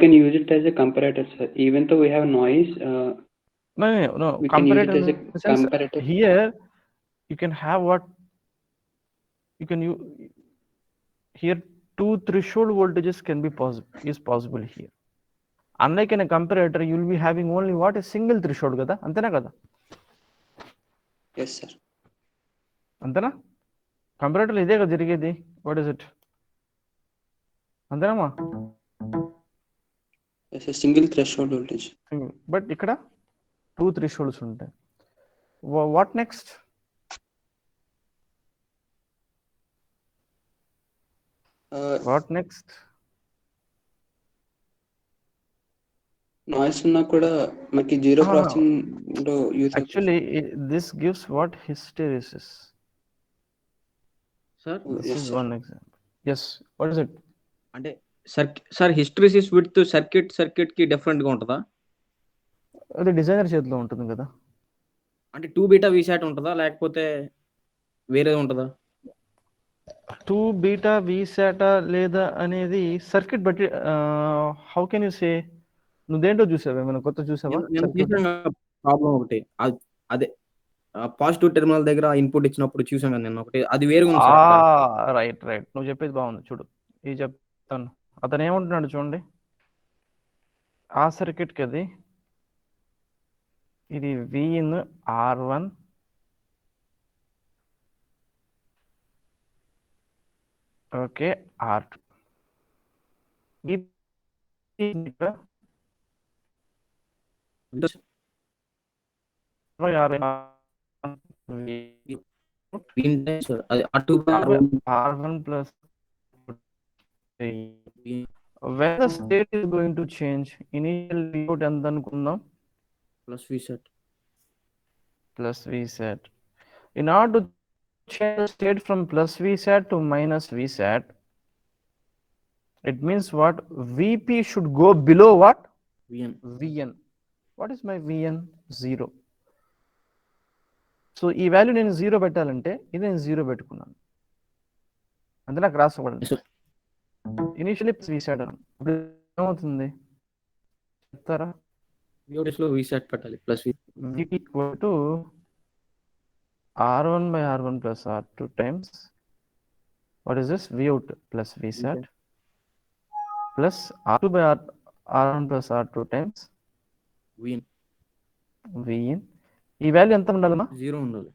can use it as a comparator, sir. Even though we have noise, No. we can use it Comparator as a in the sense comparator. here you can have what you can use here. Two threshold voltages can be possible here. Unlike in a comparator, you will be having only what a single threshold kada, antena kada. Yes, sir. Antena comparator ide kada jarigedi. What is it? Antena ma? Yes, a single threshold voltage. But ikkada two thresholds untayi. What next? What next? Noise ఉన్నా కూడా మనకి zero crossing లో use అవుతుంది. Actually, this gives what hysteresis. Sir This yes, is sir. one example. Yes. What is it? అంటే sir hysteresis with circuit కి different గా ఉంటుందా? అది డిజైనర్ చేతిలో ఉంటుంది కదా. అంటే 2 బీటా వీసాట్ ఉంటుందా లేకపోతే వేరే ఉంటుందా? 2 బీటా వీసాటా లేదా అనేది సర్క్యూట్ బట్టి. హౌ కెన్ యూ సే? నువ్వు దేంట్లో చూసావా? ఏమైనా కొత్త చూసావా? ప్రాబ్లం ఒకటి అదే పాజిటివ్ టెర్మినల్ దగ్గర ఇన్పుట్ ఇచ్చినప్పుడు చూసాం కదా నేను ఒకటి, అది వేరుగా ఉంది సార్. రైట్. నువ్వు చెప్పేది బాగుంది. చూడు ఇది చెప్తాను. అతను ఏమంటున్నాడు చూడండి. ఆ సర్క్యూట్కి అది ఇది Vin R1 okay R2 R1 plus when the state is going to change, initial input ఎంత అనుకుందాం? Plus Vsat. In order to change the state from plus Vsat to minus Vsat, it means what? Vp should go below what? Vn. What is my Vn? 0. So ఈ value నేను 0 పెట్టాలంటే ఇది నేను 0 పెట్టుకున్నాను. అంటే నాకు రాసుకోబడింది ఇనిషియలీ Vsat అని. ఇప్పుడు ఏమవుతుంది చెప్తారా? Vsat పెట్టాలి plus Vp equal to R1 by R1 plus R2 times what is this? Vout plus Vsat plus R2 by R1 plus R2 times Vin. ఈ వాల్యూ ఎంత ఉండాలమ్మా? 0 ఉండాలి.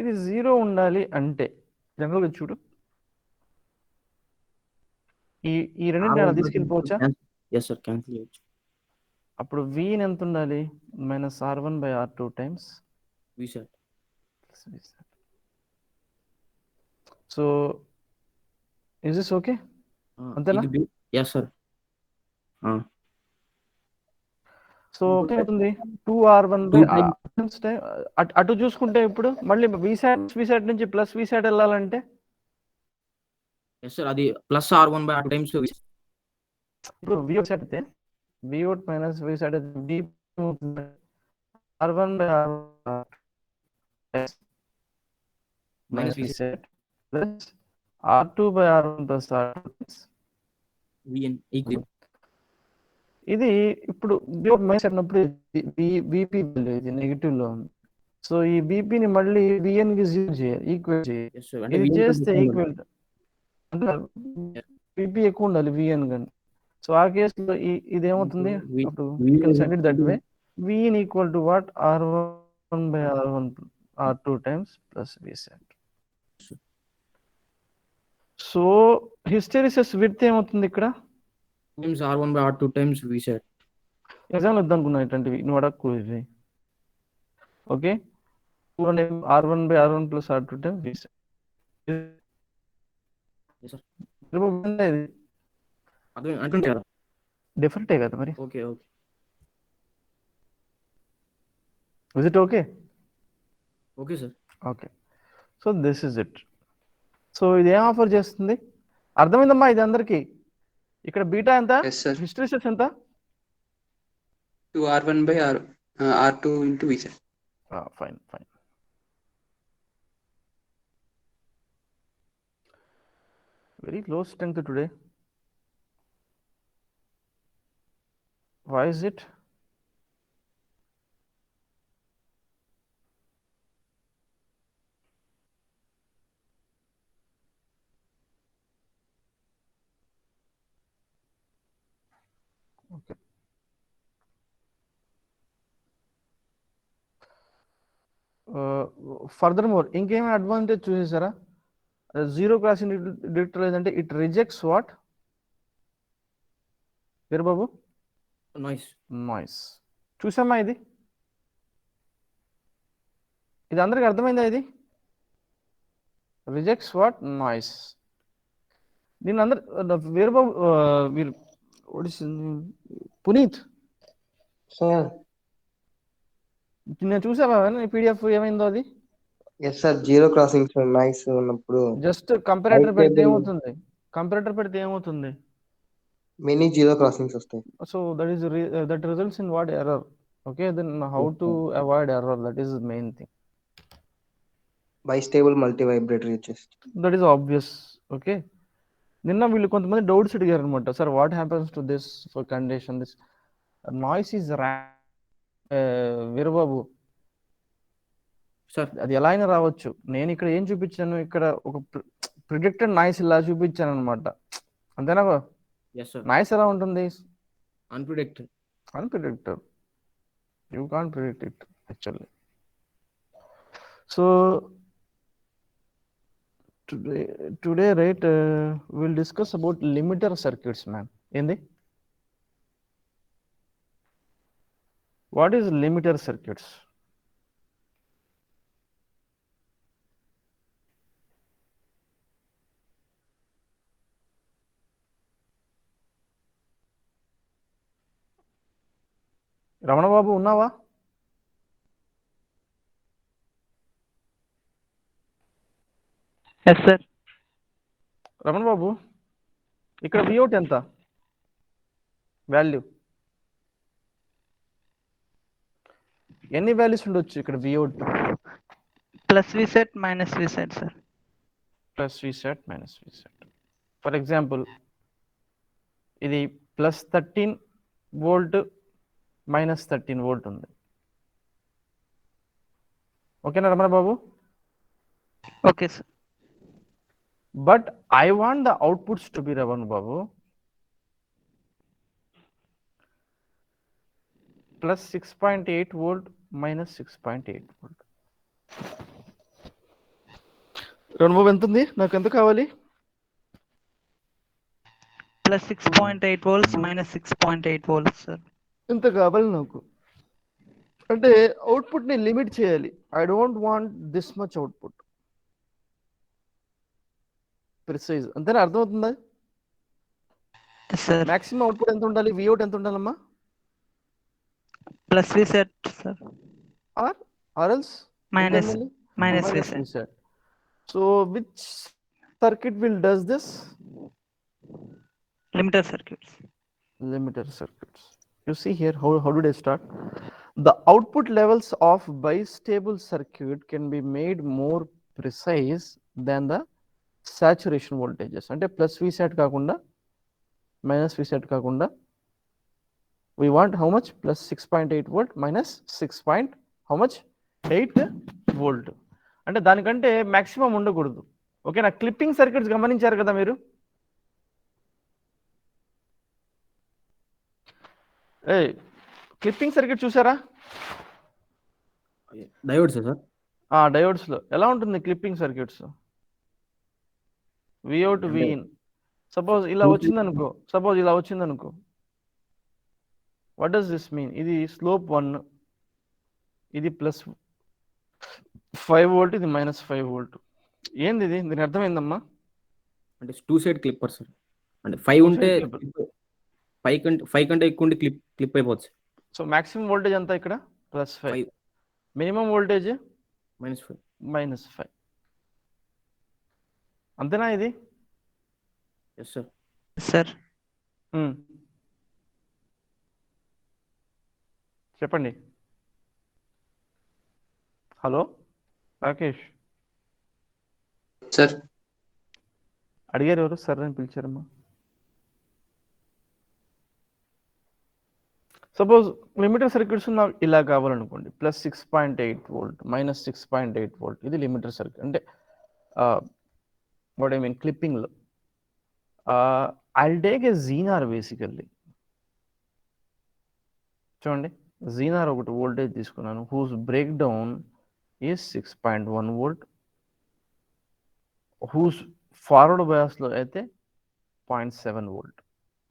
ఇది 0 ఉండాలి అంటే జనరల్గా చూడు ఈ రెండింటిని అలా తీసుకెళ్ళిపోవచ్చా? yes sir, క్యాన్సిల్ చేయొచ్చు. అప్పుడు Vin ఎంత ఉండాలి? Minus R1 by R2 times Vsat. So is this okay? అంతేనా? yes sir. సో అవుతుంది 2R1 by అటు చూసుకుంటే ఇప్పుడు మళ్ళీ Vsat నుంచి ప్లస్ Vsat వెళ్ళాలంటే yes sir, అది plus R1 by R2 times ఇప్పుడు Vout అయితే Vout minus Vsat R1 by R1 minus Vsat plus R2 by R1 plus R2 Vn equal. ఇది ఇప్పుడు మైనస్ అన్నప్పుడు Vp ఇది నెగిటివ్ లో ఉంది. సో ఈ బీపీని మళ్ళీ Vn కి 0 చేయాలి, ఈక్వల్ చేయాలి. ఇది చేస్తే ఈక్వల్ అంటే బీపీ ఎక్కువ ఉండాలి Vn కానీ. సో ఆ కేసులో ఇదేమవుతుంది? అప్పుడు you can send it that way. Vn equal to what? R1 by R1 R2 times plus Vsat. So hysteresis width ఏమవుతుంది ఇక్కడ? R1 by R2 times Vsat. Exam వద్దు అనుకున్నా ఇట్లాంటివి నువ్వు అడగకు ఇవి. Okay R1 by R1 plus R2 times Vsat. డిఫరెంటే కదా మరి. Okay is it okay? Okay sir. Okay. So this is it. So ఇది ఏం ఆఫర్ చేస్తుంది? అర్థమైందమ్మా ఇది అందరికి? ఇక్కడ బీటా ఎంత? హిస్టెరిసిస్ ఎంత? 2R1 by R2 into Vsat. Fine. Very low strength today. Why is it? Okay. Furthermore, ఇంకేం అడ్వాంటేజ్ చూసేసారా? జీరో క్రాసింగ్ డిటెక్టర్ అంటే it rejects what Veerababu? Noise. చూసామా ఇది? ఇది అందరికి అర్థమైందా? ఇది రిజెక్ట్స్ వాట్? నాయిస్. దీని అందరు వీరబాబు వీరు పునీత్ సార్ నేను చూసావా పీడిఎఫ్ ఏమైందో అది? Yes sir, zero crossing noise ఉన్నప్పుడు జస్ట్ కంపారేటర్ పెడితే ఏమవుతుంది? కంపారేటర్ పెడితే ఏమవుతుంది? మెనీ జీరో క్రాసింగ్స్ వస్తాయి. So that results in what? Error. Okay, then how to avoid error? That is main thing. Bistable multi vibrator use చేస్తాం. That is obvious. Okay, నిన్న వీళ్ళు కొంతమంది డౌట్స్ అడిగారు అనమాట. Sir what happens to this for condition this noise is Veerababu sir అది ఎలా అయినా రావచ్చు. నేను ఇక్కడ ఏం చూపించాను? ఇక్కడ ఒక ప్రిడిక్టెడ్ నాయిస్ ఇలా చూపించాను అనమాట. అంతేనా? నాయిస్ ఎలా ఉంటుంది? Unpredicted. You can't predict it actually. So today right we'll discuss about limiter circuits, man. ఏంది? What is limiter circuits? Ramana Babu ఉన్నావా? Yes sir. రమణ బాబు, ఇక్కడ విఅవుట్ ఎంత వాల్యూ? ఎన్ని వాల్యూస్ ఉండొచ్చు ఇక్కడ V out? Plus V sat minus V sat sir. Plus V sat minus V sat. For example ఇది plus 13 volt minus 13 volt ఉంది. ఓకేనా Ramana Babu? Okay sir. But I want the outputs to be Ravan Babu plus 6.8 volt minus 6.8 volt. Ravan Babu ఎంత ఉంది? నాకు ఎంత కావాలి? Plus 6.8 volts minus 6.8 volts sir. ఎంత కావాలి నాకు? అంటే అవుట్పుట్ ని లిమిట్ చేయాలి. I don't want this much output. Precise. అంతేనా? అర్థమవుతుందా? సార్ మాక్సిమం అవుట్పుట్ ఎంత ఉండాలి? విఅవుట్ ఎంత ఉండాలమ్మా? Plus V sat sir. Or else minus V sat. So which circuit will does this? Limiter circuits. Limiter circuits. You see here how did I start? The output levels of bistable circuit can be made more precise than the saturation voltages. అంటే plus విసెట్ కాకుండా minus విసెట్ కాకుండా we want how much? Plus 6.8 volt minus 6.8 volt. అంటే దానికంటే maximum ఉండకూడదు. ఓకేనా? Clipping circuits గమనించారు కదా మీరు? క్లిప్పింగ్ సర్క్యూట్ చూసారా? Diodes sir. డయోడ్స్ లో ఎలా ఉంటుంది క్లిప్పింగ్ సర్క్యూట్స్? విఅవుట్ విఇన్. సపోజ్ ఇలా వచ్చిందనుకో వాట్ డస్ దిస్ మీన్? ఇది స్లోప్ 1, ఇది ప్లస్ 5 వోల్ట్, ఇది మైనస్ 5 వోల్ట్. ఏంది ఇది? దీని అర్థమైందమ్మా? అంటే 2 సైడ్ క్లిప్పర్ సార్. అంటే 5 ఉంటే 5 కంటే ఎక్కువ ఉంటే క్లిప్ అయిపోతుంది. సో మాక్సిమం వోల్టేజ్ అంతా ఇక్కడ ప్లస్ 5, మినిమం వోల్టేజ్ మైనస్ 5. అంతేనా ఇది? Yes sir. సార్ చెప్పండి. Hello Rakesh sir. అడిగారు ఎవరు? సార్ అని పిలిచారమ్మా. సపోజ్ లిమిటర్ సర్క్యూట్స్ నాకు ఇలా కావాలనుకోండి, +6.8 వోల్ట్, -6.8 వోల్ట్, ఇది లిమిటర్ సర్క్యూట్. అంటే వాట్ ఐ మీన్ క్లిప్పింగ్లో I'll take a zener basically. చూడండి, జీనార్ ఒకటి వోల్టేజ్ తీసుకున్నాను, whose break down is 6.1 volt, whose forward బయాస్లో అయితే 0.7 వోల్ట్.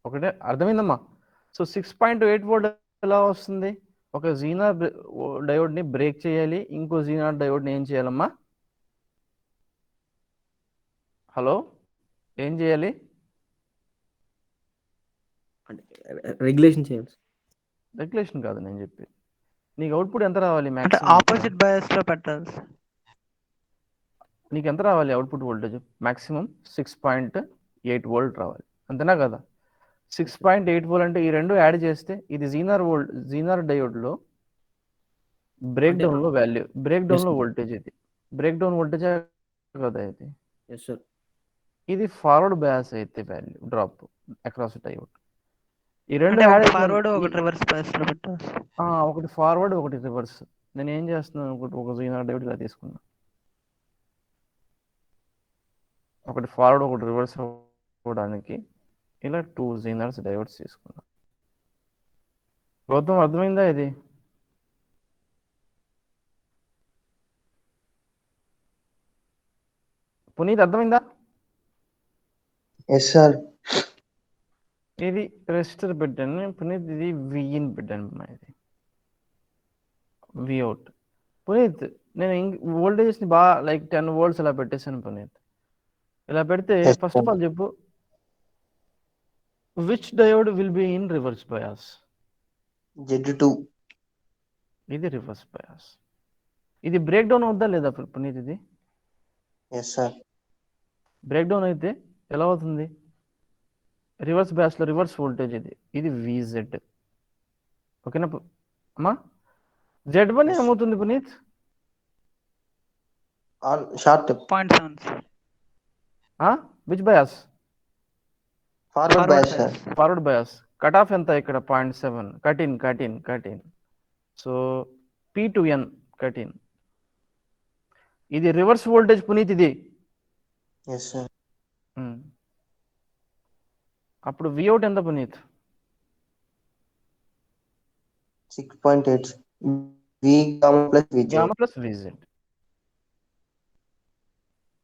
ఒకటే అర్థమైందమ్మా? సో 6.8 వోల్ట్ ఎలా వస్తుంది? ఒక జీనార్ డయోడ్ని బ్రేక్ చేయాలి, ఇంకో జీనార్ డయోడ్ని ఏం చేయాలమ్మా? హలో, ఏం చేయాలి? రెగ్యులేషన్ చేయాలి. రెగ్యులేషన్ కాదు నేను చెప్పి, నీకు అవుట్పుట్ ఎంత రావాలి? అంటే ఆపోజిట్ బయాస్ లో పెట్టాలి. నీకు ఎంత రావాలి అవుట్పుట్ వోల్టేజ్? మాక్సిమం 6.8 వోల్ట్ రావాలి, అంతేనా కదా? 6.8 వోల్ట్ అంటే ఈ రెండు యాడ్ చేస్తే ఇది జీనార్ డయోడ్లో బ్రేక్ డౌన్లో వాల్యూ, బ్రేక్ డౌన్లో వోల్టేజ్, ఇది బ్రేక్ డౌన్ వోల్టేజ్ కదా ఇది. Yes sir. ఇది ఫార్వర్డ్ బయాస్ అయితే వాల్యూ డ్రాప్ అక్రాస్ డయోడ్. ఈ రెండు ఫార్వర్డ్ ఒకటి రివర్స్ బయాస్ లో పెట్టాలి. ఒకటి ఫార్వర్డ్ ఒకటి రివర్స్. నేను ఏం చేస్తున్నాను, ఒక జీనార్ డయోడ్ ఇలా తీసుకున్నా, ఒకటి ఫార్వర్డ్ ఒకటి రివర్స్ అవ్వడానికి ఇలా 2 జీనార్స్ డయోడ్స్ తీసుకున్నా. గౌతమ్ అర్థమైందా ఇది? పునీత్ అర్థమైందా? Yes sir. ఇది రెసిస్టర్ పెట్టాను పునీత్, ఇది విఇన్ పెట్టాను, ఇది విఅవుట్. పునీత్ నేను వోల్టేజెస్ని బాగా లైక్ 10 volts ఇలా పెట్టేశాను పునీత్. ఇలా పెడితే ఫస్ట్ ఆఫ్ ఆల్ చెప్పు, which diode will be in reverse bias? Z2. ఇది రివర్స్ బయాస్. ఇది బ్రేక్ డౌన్ అవుద్దా లేదా పునీత్? ఇది ఎస్ సార్. బ్రేక్ డౌన్ అయితే ఎలా అవుతుంది? రివర్స్ బయాస్లో రివర్స్ వోల్టేజ్ ఇది VZ. ఓకేనా అమ్మా? Z1 ఏమవుతుంది Puneet? Short. 0.7. Which bias? Forward bias sir. Forward bias. Cut off ఎంత ఇక్కడ? 0.7. Cut in. So P2N cut in. ఇది రివర్స్ వోల్టేజ్ పునీత్ ఇది. Yes sir. అప్పుడు విఅవుట్ ఎంత Puneet? 6.8 V gamma plus VZ. Gamma plus VZ.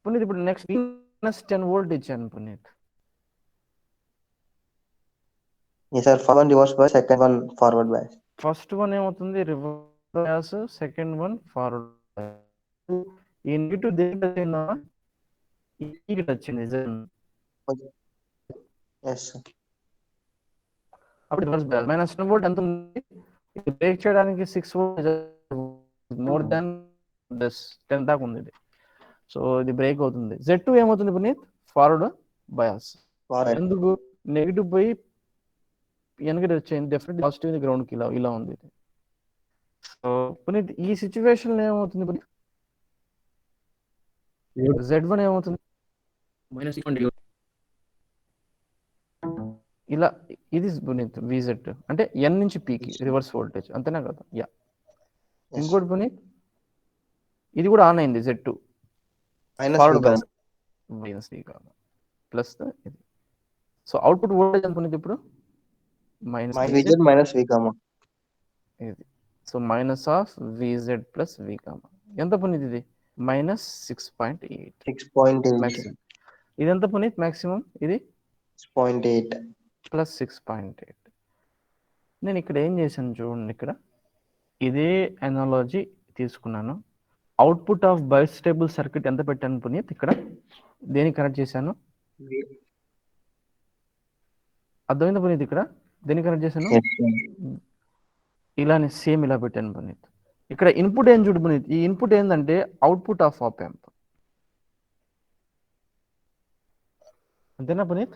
Puneet ఇప్పుడు నెక్స్ట్ -10 వోల్ట్ ఇచ్చాను Puneet. Yes sir. First one reverse bias, second one forward bias. First one ఏమవుతుంది? Reverse bias. Second one forward bias. ఈ negative దేనికి వచ్చిందా? ఇక్కడ వచ్చింది. Yes sir. అప్పుడు రివర్స్ బయాస్. -10 వోల్ట్ ఎంత ఉంది? ఇది బ్రేక్ చేయడానికి 6 వోల్ట్, మోర్ దాన్ దిస్ 10 దాకా ఉంది ఇది. సో ఇది బ్రేక్ అవుతుంది. Z2 ఏమవుతుంది పునీత్? Forward bias. ఎందుకు? నెగిటివ్ పోయి వెనకటి వచ్చేది, డెఫినెట్ పాజిటివ్ గ్రౌండ్కి ఇలా ఉంది ఇది. సో పునీత్ ఈ సిచ్యువేషన్లో ఏమవుతుంది పునీత్? Z1 ఏమవుతుంది? -6.8. ఇలా ఇది పునీత్ VZ అంటే N నుంచి Pకి రివర్స్ వోల్టేజ్, అంతేనా కదా? యా. ఇంకోటి పునీత్, ఇది కూడా ఆన్ అయింది Z2 ఫార్వర్డ్ బయాస్ ప్లస్ ఇది. సో అవుట్పుట్ వోల్టేజ్ ఎంత పునీత్ ఇప్పుడు? VZ minus V gamma. ఇది. So minus of VZ plus V gamma ఎంత పునీత్? ఇది -6.8. 6.8. ఇది ఎంత పునీత్ మాక్సిమం? ఇది 6.8 ప్లస్ 6.8. నేను ఇక్కడ ఏం చేశాను చూడండి, ఇక్కడ ఇదే ఎనాలజీ తీసుకున్నాను. అవుట్పుట్ ఆఫ్ బైస్టేబుల్ సర్క్యూట్ ఎంత పెట్టాను పునీత్? ఇక్కడ దేనికి కనెక్ట్ చేశాను? అర్థమైందా పునీత్? ఇక్కడ దేనికి కనెక్ట్ చేశాను? ఇలానే సేమ్ ఇలా పెట్టాను పునీత్. ఇక్కడ ఇన్పుట్ ఏం చూడు పునీత్, ఈ ఇన్పుట్ ఏంటంటే అవుట్పుట్ ఆఫ్ ఆప్ యాంప్, అంతేనా పునీత్?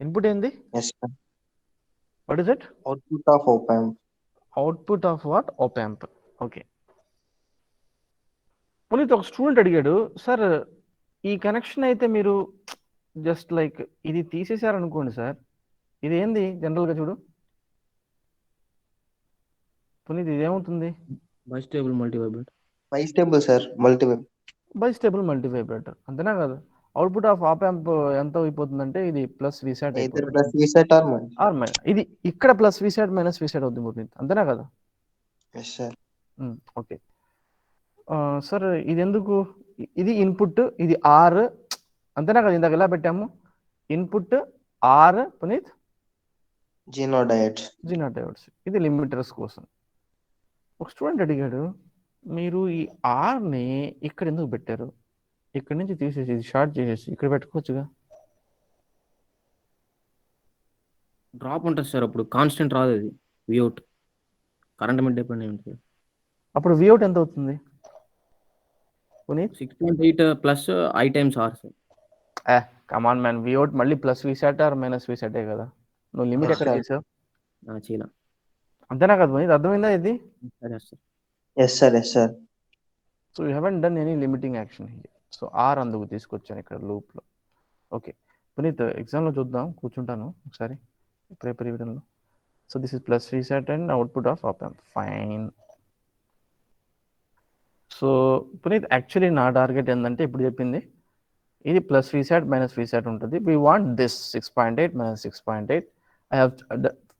ఇన్పుట్ ఏంది? Yes sir. What is it? Output of op amp. Output of what? Op amp. Okay Puneet, ఒక స్టూడెంట్ అడిగాడు, సార్ ఈ కనెక్షన్ అయితే మీరు జస్ట్ లైక్ ఇది తీసేశారనుకోండి సార్, ఇది ఏంది జనరల్గా చూడు, పునీత్ ఇదేమవుతుంది? Bistable multivibrator. Bistable sir, multivib. Bistable multivibrator అంతేనా కదా? అవుట్పుట్ ఆఫ్ ఆప్ యాంప్ ఎంత అయిపోతుందంటే ఇది ప్లస్ విసాట్ ఎయిదర్ అయిపోతుంది. Plus V sat or minus. ఇది ఇక్కడ ప్లస్ విసాట్ మైనస్ విసాట్ అవుతుంది పునీత్, అంతేనా కదా? Yes sir. ఓకే సార్, ఇది ఎందుకు? ఇది ఇన్పుట్, ఇది ఆర్, అంతేనా కదా? ఇందాక ఎలా పెట్టాము? Input or Puneeth, zener diodes. Zener diodes. ఇది లిమిటర్స్ కోసం. ఒక స్టూడెంట్ అడిగాడు, మీరు ఈ ఆర్ని ఇక్కడ ఎందుకు పెట్టారు? ఇక్కడ నుంచి తీసేసి ఇది షార్ట్ చేసేసి ఇక్కడ పెట్టుకోవచ్చుగా. డ్రాప్ ఉంటుంది సార్, అప్పుడు కాన్స్టెంట్ రాదు, అది విఅవుట్ కరెంట్ మీద డిపెండ్ అయి ఉంటుంది. అప్పుడు విఅవుట్ ఎంత అవుతుంది Puneeth? 6.8 plus I times R sir. Come on, man మళ్ళీ ప్లస్ విసాట్ ఆర్ మైనస్ విసాటే కదా. నువ్వు లిమిట్ ఎక్కడ sir. చేసావు? చీల. అంతేనా కదా పునీత్? అర్థమైందా ఇది? సరే sir. Yes sir, yes sir. So you haven't done any limiting action here. So R అందుకు తీసుకొచ్చాను ఇక్కడ లూప్లో. ఓకే పునీత్, ఎగ్జామ్లో చూద్దాం, కూర్చుంటాను ఒకసారి పేపర్ రివిజన్లో. So this is plus V sat and output of op amp. Fine. So Puneeth, actually నా టార్గెట్ ఏంటంటే ఇప్పుడు చెప్పింది, ఇది ప్లస్ విసాట్ మైనస్ విసాట్ ఉంటుంది. We want this 6.8 minus 6.8. I have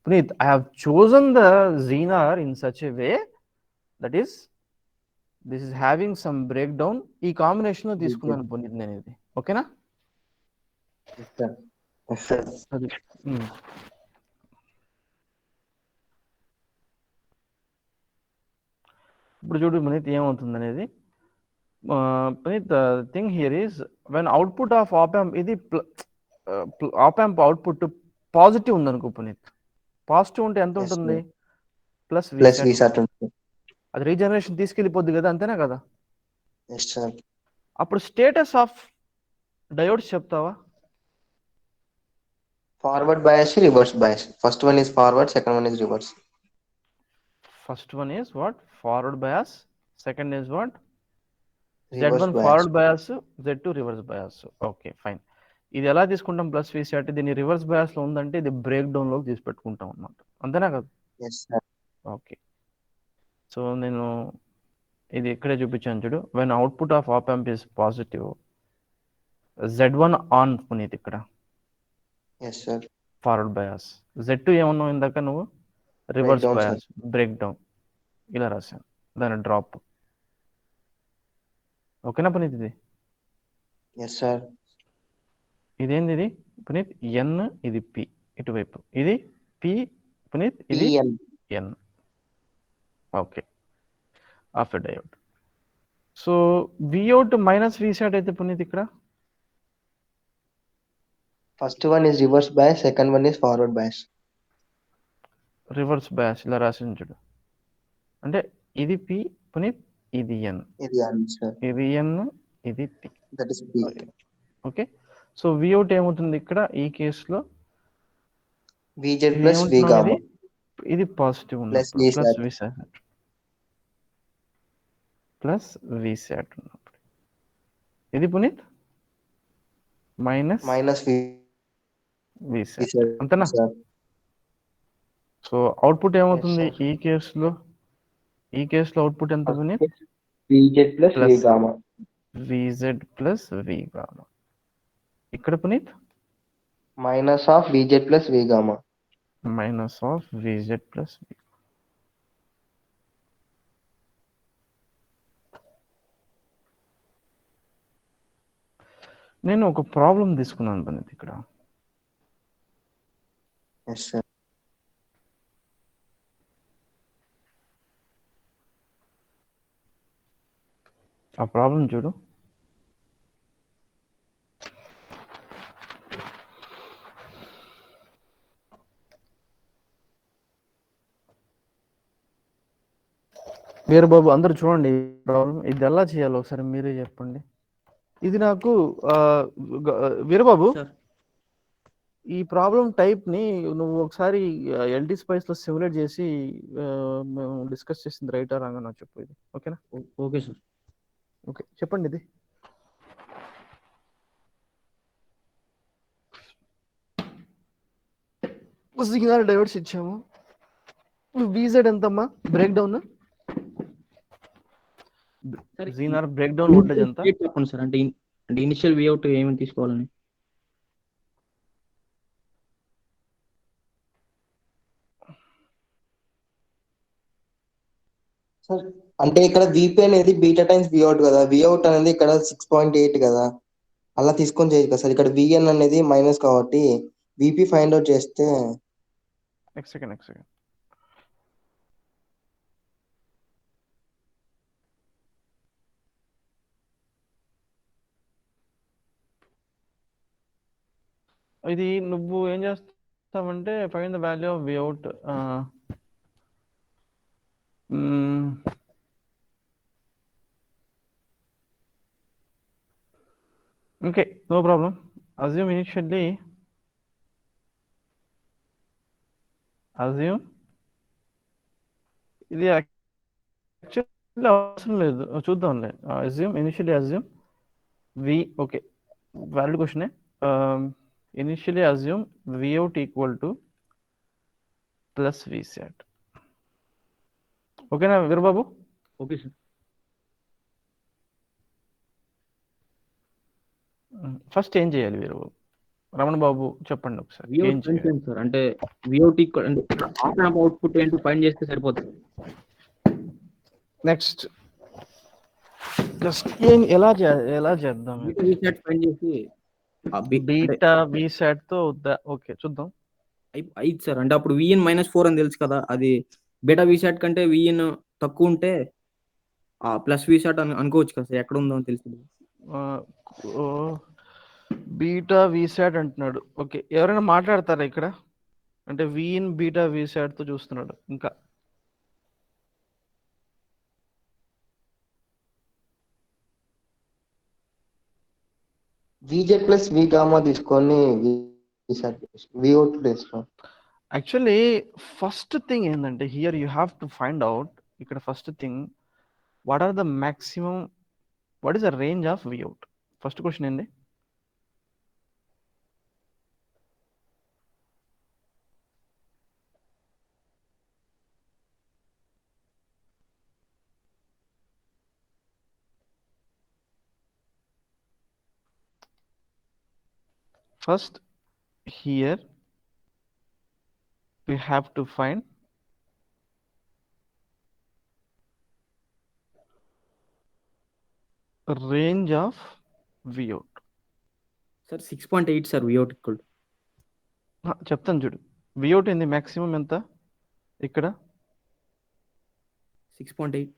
Puneet, I have chosen the Zener in such a way that is this is having some breakdown. ఈ combination లో తీసుకున్నాను పునీత్ నేను ఇది. ఓకేనా? Yes sir, yes sir. అది ఇప్పుడు చూడు పునీత్ ఏమవుతుంది అనేది. Puneet, the thing here is when output of op amp, ఇది ఆప్ యాంప్ అవుట్పుట్ పాజిటివ్ ఉందనుకో పునీత్. పాజిటివ్ ఉంటే ఎంత Yes, ఉంటుంది? sir. ప్లస్ ప్లస్ విసాట్ ఉంటుంది. అది రీజనరేషన్ తీసుకెళ్ళిపోద్ది కదా, అంతేనా కదా? Yes sir. అప్పుడు స్టేటస్ ఆఫ్ డయోడ్స్ చెప్తావా? Forward bias, reverse bias. First one is forward, second one is reverse. First one is what? Forward bias. Second is what? Reverse Z1 bias. Forward bias, Z2 reverse bias. Okay fine. ఇది ఎలా తీసుకుంటాం plus విసాట్? దీన్ని reverse bias లో ఉందంటే ఇది break down లోకి తీసి పెట్టుకుంటాం అన్నమాట, అంతేనా కదా? Yes sir. ఓకే. సో నేను ఇది ఇక్కడే చూపించాను చూడు. When output of op amp is positive, Z1 on Puneeth ఇక్కడ yes sir. Forward bias. Z2 ఏమన్నావు ఇందాక నువ్వు? Reverse Breakdown, bias, break down. ఇలా రాశాను దాని డ్రాప్. ఓకేనా పునీత్? ఇది ఎస్ సార్. ఇదేంది ఇది పునీత్? ఎన్, ఇది పి ఇటువైపు, ఇది పి పునీత్, ఇది PN. N. Okay, of a diode. So V out minus V sat అయితే పునీత్ ఇక్కడ first one is reverse bias, second one is forward bias. Reverse bias ఇలా రాసింది చూడు. అంటే ఇది పి పునీత్, ఇది ఎన్, ఇది సార్. ఇది ఎన్, ఇది P. That is P. Okay. So V out ఏమవుతుంది ఇక్కడ ఈ కేసులో? VZ plus V gamma. ఇది పాజిటివ్ Plus ఉన్నప్పుడు VSAT. Plus V sat, plus V sat ఉన్నప్పుడు ఇది పునీత్ మైనస్ మైనస్ విసాట్, అంతేనా? సో అవుట్పుట్ ఏమవుతుంది Yes, sir. ఈ కేసులో అవుట్పుట్ ఎంత Puneeth? VZ plus Plus. V gamma. VZ plus V gamma. ఇక్కడ Puneeth minus of VZ plus V gamma. Minus of VZ plus V. నేను ఒక ప్రాబ్లం తీసుకున్నాను పునీత్ ఇక్కడ. Yes sir. ఆ ప్రాబ్లం చూడు. వీరబాబు అందరూ చూడండి ప్రాబ్లం. ఇది ఎలా చేయాలో ఒకసారి మీరే చెప్పండి. ఇది నాకు వీరబాబు సార్. ఈ ప్రాబ్లం టైప్ ని నువ్వు ఒకసారి ఎల్టీ స్పైస్ లో సిమ్యులేట్ చేసి మేము డిస్కస్ చేసింది రైటా రాంగ్ నాకు చెప్పు. ఇది ఓకేనా? Okay sir. ఓకే చెప్పండి. ఇది సిగ్నల్ డైవర్స్ ఇచ్చాము. విజెడ్ ఎంతమ్మా బ్రేక్ డౌన్ సరే జీనార్ బ్రేక్ డౌన్ వోల్టేజ్ ఎంత చెప్పండి సార్, అంటే అంటే ఇనిషియల్ విఅవుట్ ఏమేమి తీసుకోవాలని. సార్ అంటే ఇక్కడ VP అనేది బీటా టైమ్స్ విఅవుట్ కదా, విఅవుట్ అనేది ఇక్కడ 6.8 కదా, అలా తీసుకొని చేయదు కదా సార్. ఇక్కడ VN అనేది మైనస్ కాబట్టి VP ఫైండ్ అవుట్ చేస్తే నెక్స్ట్ సెకండ్ ఇది నువ్వు ఏం చేస్తావంటే find the value of V out. Okay, no problem. Assume ఇది యాక్చువల్లీ అవసరం లేదు, చూద్దాంలే. అజ్యూమ్ ఓకే, వాల్యూ క్వశ్చనే. Initially assume V out equal to plus V sat. ఓకేనా వీరబాబు? Okay sir. ఫస్ట్ ఏం చేయాలి వీరబాబు? రమణ బాబు చెప్పండి ఒకసారి ఏం చేయాలి సార్. అంటే విఅవుట్ ఈక్వల్ అంటే ఆప్ యాంప్ అవుట్పుట్ ఏంటి ఫైండ్ చేస్తే సరిపోతుంది. నెక్స్ట్ జస్ట్ ఎలా చేద్దాం? విసాట్ ఫైండ్ చేసి బీటా విసాట్ తో ఓకే చూద్దాం. అయితే సార్, అంటే అప్పుడు VN -4 అని తెలుసు కదా, అది బీటా విసాట్ కంటే VN తక్కువ ఉంటే ప్లస్ విసాట్ అనుకోవచ్చు కదా సార్, ఎక్కడ ఉందో అని తెలుసు. బీటా విసాట్ అంటున్నాడు. ఓకే, ఎవరైనా మాట్లాడతారా ఇక్కడ? అంటే VN బీటా విసాట్ తో చూస్తున్నాడు. ఇంకా VZ ప్లస్ V గామా తీసుకొని విఅవుట్ ప్లేస్లో. యాక్చువల్లీ ఫస్ట్ థింగ్ ఏంటంటే here you have to find out. ఇక్కడ first thing, what are the maximum, what is the range of V out? First question ఏంది? First, here we have to find range of viot. Sir 6.8 sir V out equal. చెప్తాను చూడు, విఅవుట్ ఏంది maximum ఎంత ఇక్కడ? 6.8.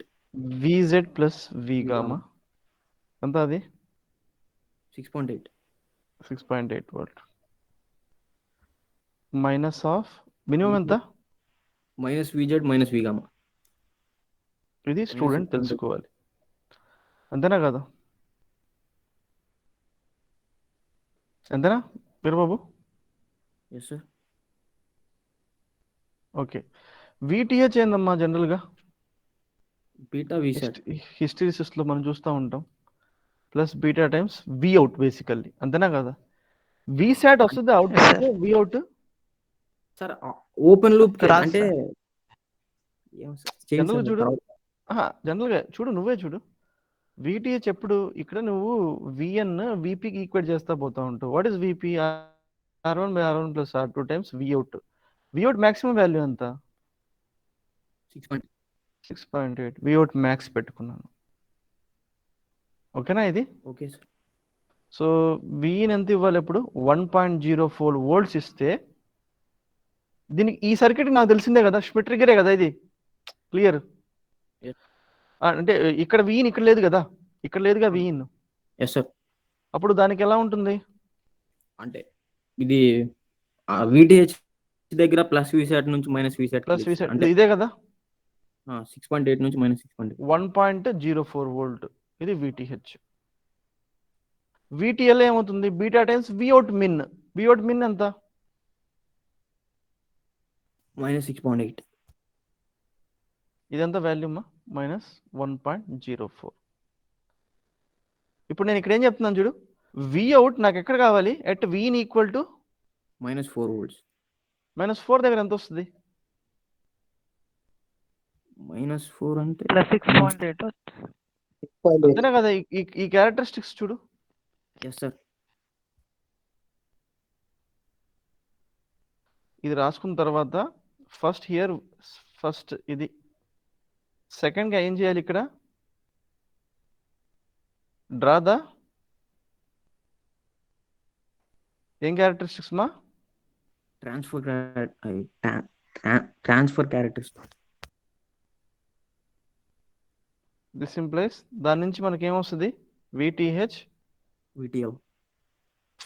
VZ plus V gamma ఎంత? అది 6.8. 6.8 volt minus of minimum ఎంత? Minus VZ minus V gamma. ఇది స్టూడెంట్ తెలుసుకోవాలి, అంతేనా కదా? ఎంతనా Veerababu? Yes sir. Okay, VTH ఏందమ్మా జనరల్గా? బీటా విసాట్ హిస్టరీసిస్లో మనం చూస్తూ ఉంటాం, plus beta times V out basically, అంతేనా కదా? విసాట్ వస్తుంది output, V out sir open loop అంటే జనరల్గా చూడు, నువ్వే చూడు. VTH ఎప్పుడు ఇక్కడ నువ్వు VN VPకి ఈక్వేట్ చేస్తా పోతా ఉంటావు. What is VP? R1 by R1 plus R2 times V out maximum value ఎంత? 6.8. విఅవుట్ మ్యాక్స్ పెట్టుకున్నాను. ఓకేనా ఇది? Okay sir. సో VN ఎంత ఇవ్వాలి ఇప్పుడు? 1.04 volts ఇస్తే దీనికి ఈ సర్క్యూట్ నాకు తెలిసిందే కదా, షమిట్ ట్రిగ్గరే కదా ఇది. క్లియర్? అంటే ఇక్కడ VN ఇక్కడ లేదు కదా, ఇక్కడ లేదుగా VN. Yes sir. అప్పుడు దానికి ఎలా ఉంటుంది? అంటే ఇది VTH దగ్గర ప్లస్ విసాట్ నుంచి మైనస్ విసాట్, ప్లస్ విసాట్ అంటే ఇదే కదా, 6.8 నుంచి మైనస్ 6.8. 1.04 వోల్ట్ ఇది VTH. VTL ఏమవుతుంది? బీటా టైమ్స్ విఅవుట్ మిన్. విఅవుట్ మిన్ ఎంత? -6.8. ఇదంతా వాల్యూ అమ్మా, -1.04. ఇప్పుడు నేను ఇక్కడ ఏం చెప్తున్నాను చూడు, విఅవుట్ నాకు ఎక్కడ కావాలి? At VN equal to -4 volts. -4 దగ్గర ఎంత వస్తుంది? -4 అంటే ప్లస్ 6.8 అంతేనా కదా ఈ క్యారెక్టరిస్టిక్స్ చూడు. Yes sir. ఇది రాసుకున్న తర్వాత ఫస్ట్ ఇది సెకండ్ గా ఏం చేయాలి ఇక్కడ? డ్రా ద ఏం క్యారెక్టరిస్టిక్స్ మా? Transfer characters. దిస్ ఇంప్లైస్ దాని నుంచి మనకి ఏమొస్తుంది? VTH VTL.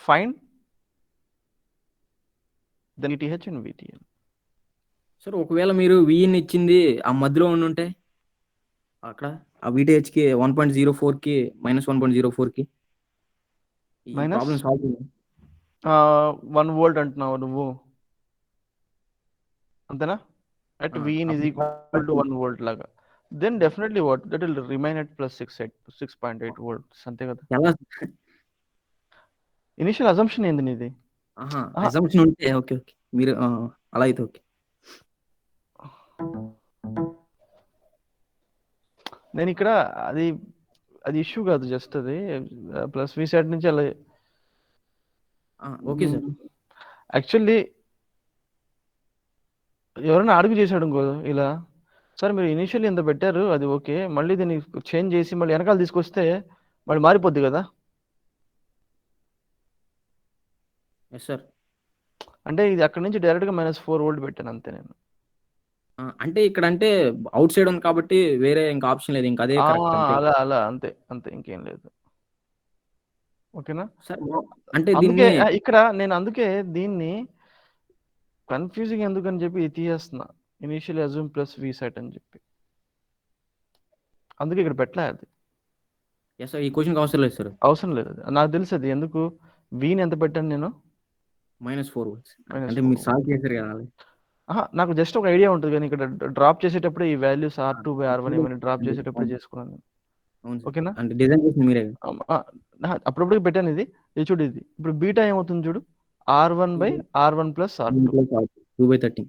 Find the VTH and VTL. Sir ఒకవేళ మీరు విఇన్ ఇచ్చింది ఆ మధ్యలో ఉండుంటే అక్కడ ఆ విటిహెచ్కి 1.04కి -1.04కి ఈ Minus? ప్రాబ్లం సాల్వ్ చేయండి. 1 వోల్ట్ అంటున్నావు నువ్వు, అంతేనా? At V in is equal to 1 volt లాగా. Then definitely what that will remain at plus 6.8 volts, అంతే కదా? ఎలా? ఇనిషియల్ అజంప్షన్ ఏంది నీది? అజంప్షన్ ఉంటే ఓకే ఓకే, మీరు అలా అయితే ఓకే. నేను ఇక్కడ అది ఇష్యూ కాదు, జస్ట్ అది ప్లస్ వి సెట్ నుంచి అలా. Okay sir. యాక్చువల్లీ ఎవరైనా అడుగు చేశాడు ఇంకో ఇలా, సార్ మీరు ఇనిషియల్లీ ఎంత పెట్టారు అది ఓకే, మళ్ళీ దీన్ని చేంజ్ చేసి మళ్ళీ వెనకాల తీసుకొస్తే మళ్ళీ మారిపోద్ది కదా. Yes sir. అంటే ఇది అక్కడ నుంచి డైరెక్ట్గా -4 వోల్ట్ పెట్టాను అంతే నేను. అంటే ఇక్కడ అంటే అవుట్ సైడ్ ఉంది కాబట్టి వేరే ఇంకా ఆప్షన్ లేదు, ఇంకా అదే కరెక్ట్ అంతే. అలా అంతే ఇంకేం లేదు. ఓకేనా సార్? అంటే అందుకే దీన్ని ఇక్కడ నేను అందుకే దీన్ని కన్ఫ్యూజింగ్ ఎందుకని చెప్పి ఇది తీసేస్తున్నా, initial assume plus V set అని చెప్పి. అందుకే ఇక్కడ పెట్టలే అది. ఎస్ సార్, ఈ క్వశ్చన్కి అవసరం లేదు సార్. అవసరం లేదు అది, నాకు తెలుసు అది. ఎందుకు వీని ఎంత పెట్టాను నేను? -4 volts. -4 అంటే మీరు సాల్వ్ చేశారు కదా. నాకు జస్ట్ ఒక ఐడియా ఉంటుంది, కానీ ఇక్కడ డ్రాప్ చేసేటప్పుడు ఈ వాల్యూస్ R2/R1 ఏమైనా డ్రాప్ చేసేటప్పుడు చేసుకున్నాను. అవును సార్. ఓకేనా? అంటే డిజైన్ చేసింది మీరే కదా. అప్పుడప్పుడు పెట్టాను ఇది చూడు. ఇది ఇప్పుడు బీటా ఏమవుతుంది చూడు, R1/R1 + R2. 2/13.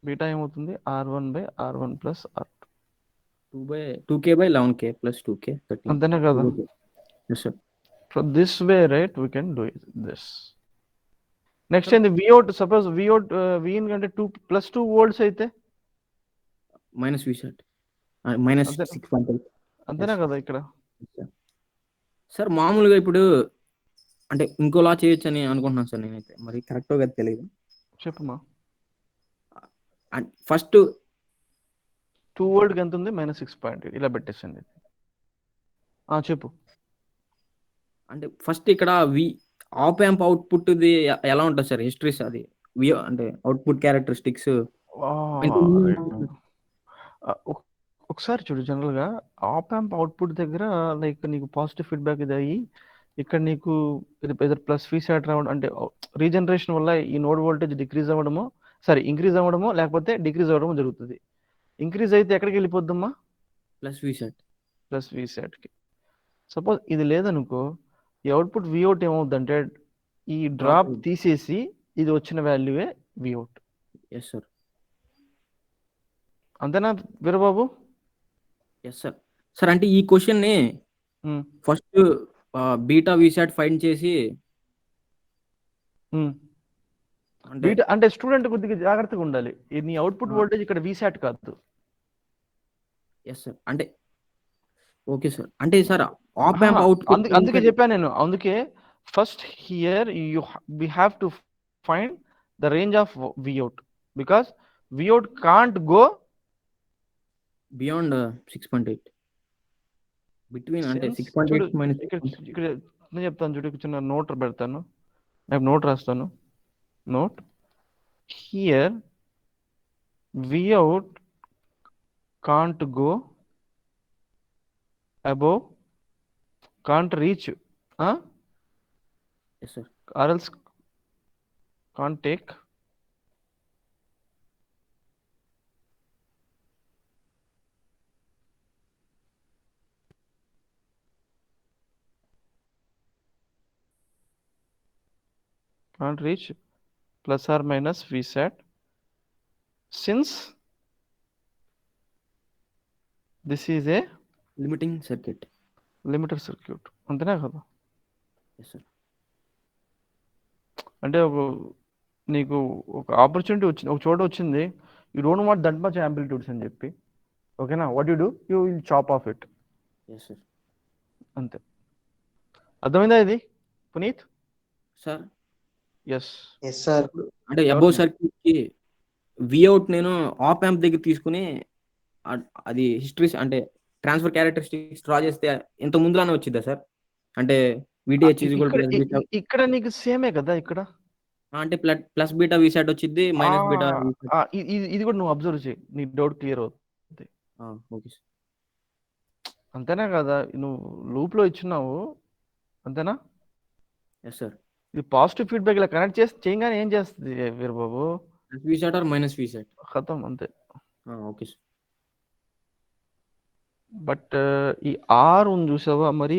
బీటా ఏమవుతుంది? R1/R1 + R2. 2k/11k + 2k 13. అంతేనా కదా? Yes sir. So this way, right, we can do this. Next in the Vout, suppose Vout Vin కంటే 2 వోల్ట్స్ అయితే -V set -6.8. అంతేనా కదా ఇక్కడ? సార్ మామూలుగా ఇప్పుడు అంటే ఇంకోలా చేయొచ్చు అని అనుకుంటున్నాను సార్ నేనైతే, మరి కరెక్టో కదా తెలియదు. చెప్పమ్మా. ఫస్ట్ 2 వోల్ట్కి ఎంత ఉంది? -6.8 ఇలా పెట్టేసండి. చెప్పు. అంటే ఫస్ట్ ఇక్కడ ఆప్ యాంప్ అవుట్పుట్ ఎలా ఉంటుంది సార్ హిస్టరీస్? అది అంటే అవుట్పుట్ క్యారెక్టరిస్టిక్స్ ఒకసారి చూడు. జనరల్గా ఆప్ యాంప్ అవుట్పుట్ దగ్గర లైక్ నీకు పాజిటివ్ ఫీడ్బ్యాక్ ఇది అయ్యి ఇక్కడ నీకు ప్లస్ వి సెట్ రావడం అంటే రీజనరేషన్ వల్ల ఈ నోడ్ వోల్టేజ్ ఇంక్రీజ్ అవ్వడమో లేకపోతే డిక్రీజ్ అవ్వడమో జరుగుతుంది. ఇంక్రీజ్ అయితే ఎక్కడికి వెళ్ళిపోద్దమ్మా? ప్లస్ వి సెట్కి. సపోజ్ ఇది లేదనుకో, ఈ అవుట్పుట్ విఅవుట్ ఏమవుద్దంటే ఈ డ్రాప్ తీసేసి ఇది వచ్చిన వాల్యూవే విఅవుట్. Yes sir. అంతేనా వీరబాబు? Yes sir. సార్ అంటే ఈ క్వశ్చన్ ని ఫస్ట్ బీటా విసాట్ ఫైండ్ చేసి అంటే స్టూడెంట్ కొద్దిగా జాగ్రత్తగా ఉండాలి. నీ అవుట్పుట్ వోల్టేజ్ ఇక్కడ విసాట్ కాదు. Yes sir. అంటే ఓకే సార్. అంటే సార్ ఆప్ యాంప్ అవుట్పుట్ అందుకే చెప్పాను నేను. అందుకే first here we have to find the range of Vout because Vout can't go beyond 6.8 between అంటే 6.8 ఇక్కడ నేను చెప్తాను చూడు. చిన్న నోట్ పెడతాను, నేను నోట్ రాస్తాను. Note here Vout can't go above, can't reach yes sir, or else can't take can't reach plus or minus Vsat since this is a limiting circuit. Limiter circuit, అంతేనా కదా? Yes sir. అంటే నీకు ఒక opportunity వచ్చింది, ఒక చోట వచ్చింది, you don't want that much amplitudes అని చెప్పి, ఓకేనా, what you do, you will chop off it, yes sir. అంతే. అర్థమైందా ఇది పునీత్? Sir yes. Yes sir. అంటే అబౌవ్ సర్క్యూట్ కి విఅవుట్ నేను ఆప్ యాంప్ దగ్గర తీసుకుని అది హిస్టరీ అంటే ట్రాన్స్ఫర్ క్యారెక్టరిస్టిక్స్ డ్రా చేస్తే ఇంత ముందులానే వచ్చిందా సార్? అంటే VTH is equal to beta, ఇక్కడ నీకు సేమే కదా ఇక్కడ, అంటే ప్లస్ బీటా విసాట్ వచ్చింది, మైనస్ బీటా. ఇది కూడా నువ్వు అబ్జర్వ్ చేయి, నీ డౌట్ క్లియర్ అవుతుంది. Okay sir. అంతేనా కదా? నువ్వు లూప్ లో ఇచ్చినావు, అంతేనా? Yes sir. ఇది పాజిటివ్ ఫీడ్బ్యాక్ ఇలా కనెక్ట్ చేసి చేయగానే ఏం చేస్తుంది Veerababu? Plus విసాట్ or minus Vsat ఖతం, అంతే. Okay sir. బట్ ఈ ఆర్ ఉంది చూసావా, మరి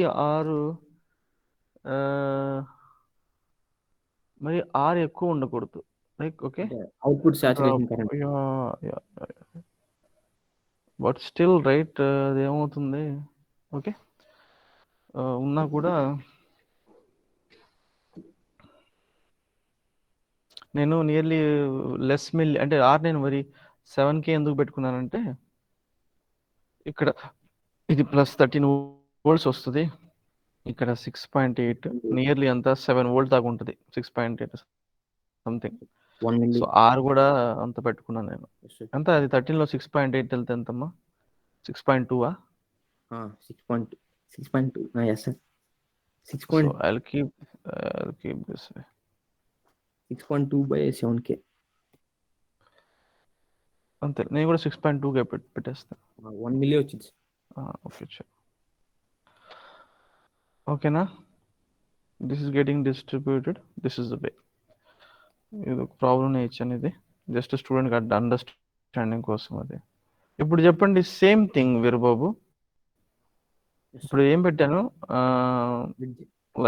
ఆర్ ఎక్కువ ఉండకూడదు, like okay, output saturation current. But still right, అది ఏమవుతుంది, ఓకే, ఉన్నా కూడా నేను నియర్లీ లెస్ మిల్ అంటే ఆర్ నేను మరి 7K ఎందుకు పెట్టుకున్నానంటే, ఇక్కడ ఇది ప్లస్ 13 వోల్ట్స్ వస్తుంది, ఇక్కడ 6.8, నియర్లీ అంతా 7 వోల్ట్ దాకా ఉంటుంది, 6.8 సంథింగ్. 1 మిల్లీ. సో ఆర్ కూడా అంత పెట్టుకున్నాను నేను. ఎంత అది 13లో 6.8 వెళ్తే ఎంతమ్మా? 6.2? 6.2. Yes sir. 6. I'll keep this way. 6.2/7K. అంతే, నేను కూడా 6.2గా పెట్టేస్తాను. 1 మిల్లీ వచ్చింది. ఓకే, ఓకేనా? This is getting distributed, this is the వే. ఇది ఒక ప్రాబ్లం ఇచ్చాను, ఇది జస్ట్ స్టూడెంట్ అండర్స్టాండింగ్ కోసం. అది ఇప్పుడు చెప్పండి, సేమ్ థింగ్ వీరబాబు. ఇప్పుడు ఏం పెట్టాను,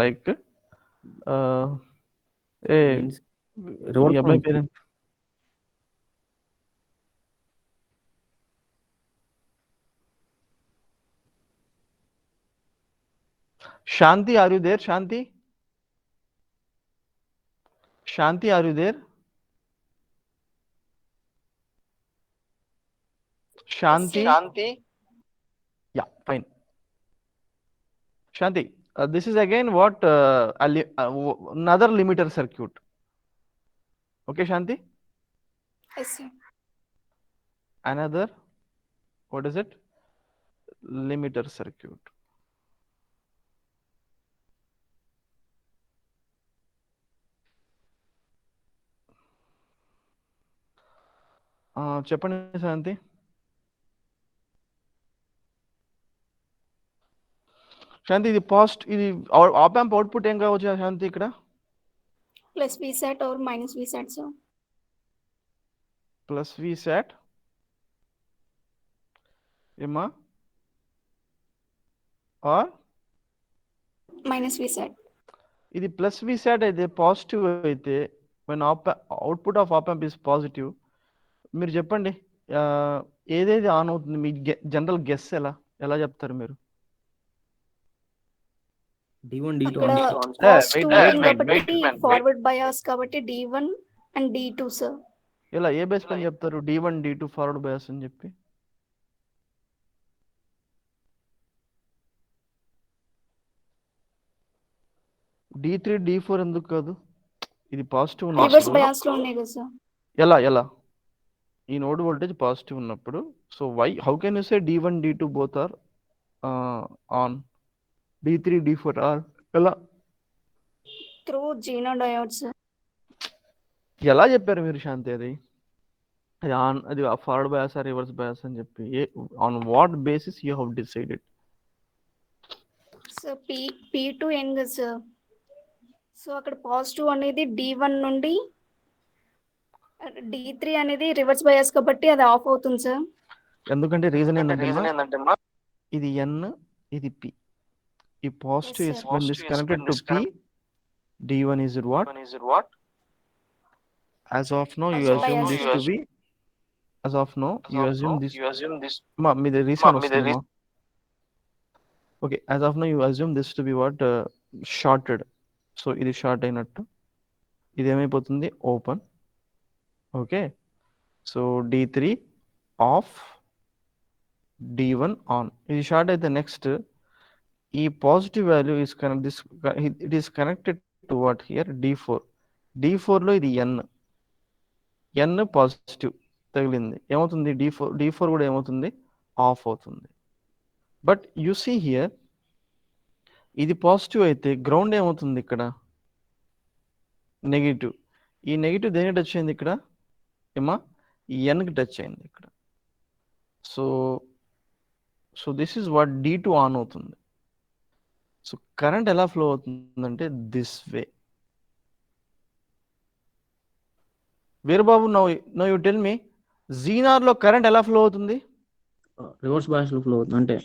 లైక్ ఈ అబ్బాయి పేరు Shanti. Are you there? Shanti, Shanti, are you there? Shanti, yeah, fine. Shanti, this is again what another limiter circuit. Okay, Shanti? Yes, sir. Another, what is it? Limiter circuit. చెప్పండి శాంతి. శాంతి, ఇది ఇది ఆప్ యాంప్ అవుట్పుట్ ఏం కావచ్చు శాంతి ఇక్కడ? Plus VSAT or minus VSAT, sir. Plus VSAT ఏమా, are Minus VSAT. ఇది plus VSAT అయితే positive అయితే, when output of op amp is positive, మీరు చెప్పండి ఏదేది ఆన్ అవుతుంది? మీ జనరల్ గెస్ ఎలా చెప్తారు మీరు? D1 D2 అక్కడ ఫార్వర్డ్ బయాస్ కాబట్టి D1 and D2, sir. ఇలా ఏ బేస్ పని చెప్తారు D1 D2 ఫార్వర్డ్ బయాస్ అని చెప్పి? D3 D4 ఎందుకు కాదు? ఇది పాజిటివ్ రివర్స్ బయాస్ లో ఉన్నాయి కదా సార్. ఎలా ఈ నోడ్ వోల్టేజ్ పాజిటివ్ ఉన్నప్పుడు, so how can you say D1 D2 both are on, D3 D4 are ఎలా? Through zener diode, sir. ఎలా చెప్పారు మీరు శాంతి? అది ఆన్, అది ఫార్వర్డ్ బయాస్ రివర్స్ బయాస్ అని చెప్పి on what basis you have decided? So P2 ఏం కదా సార్, సో అక్కడ పాజిటివ్ అనేది D1 నుండి, D3 అనేది రివర్స్ బయాస్ కాబట్టి అది ఆఫ్ అవుతుంది సార్. ఎందుకంటే రీజన్ ఏంటంటే ఇది N, ఇది P. ఈ positive is when this connected to P, D1 is what? As of now you assume this to be as of now you assume this ma మీద resound వస్తుందమ్మా. Okay, as of now you assume this to be what shorted. So ఇది short అయినట్టు, ఇది ఏమైపోతుంది open. Okay, so D3 of, D1 on. ఇది short అయితే next ఈ positive value is connect this, it is connected to what here D4. D4లో ఇది n positive తగిలింది, ఏమవుతుంది D4 కూడా ఏమవుతుంది ఆఫ్ అవుతుంది. బట్ యు సీ హియర్ ఇది పాజిటివ్ అయితే గ్రౌండ్ ఏమవుతుంది ఇక్కడ నెగిటివ్. ఈ నెగిటివ్ దేనికి టచ్ అయింది ఇక్కడ ఏమా ఎన్కి టచ్ అయింది ఇక్కడ. So this is what D2 on అవుతుంది. సో కరెంట్ ఎలా ఫ్లో అవుతుందంటే this way. Veerababu, no you tell me, జీనార్లో కరెంట్ ఎలా ఫ్లో అవుతుంది? రివర్స్ బయాస్ లో ఫ్లో అవుతుంది, అంటే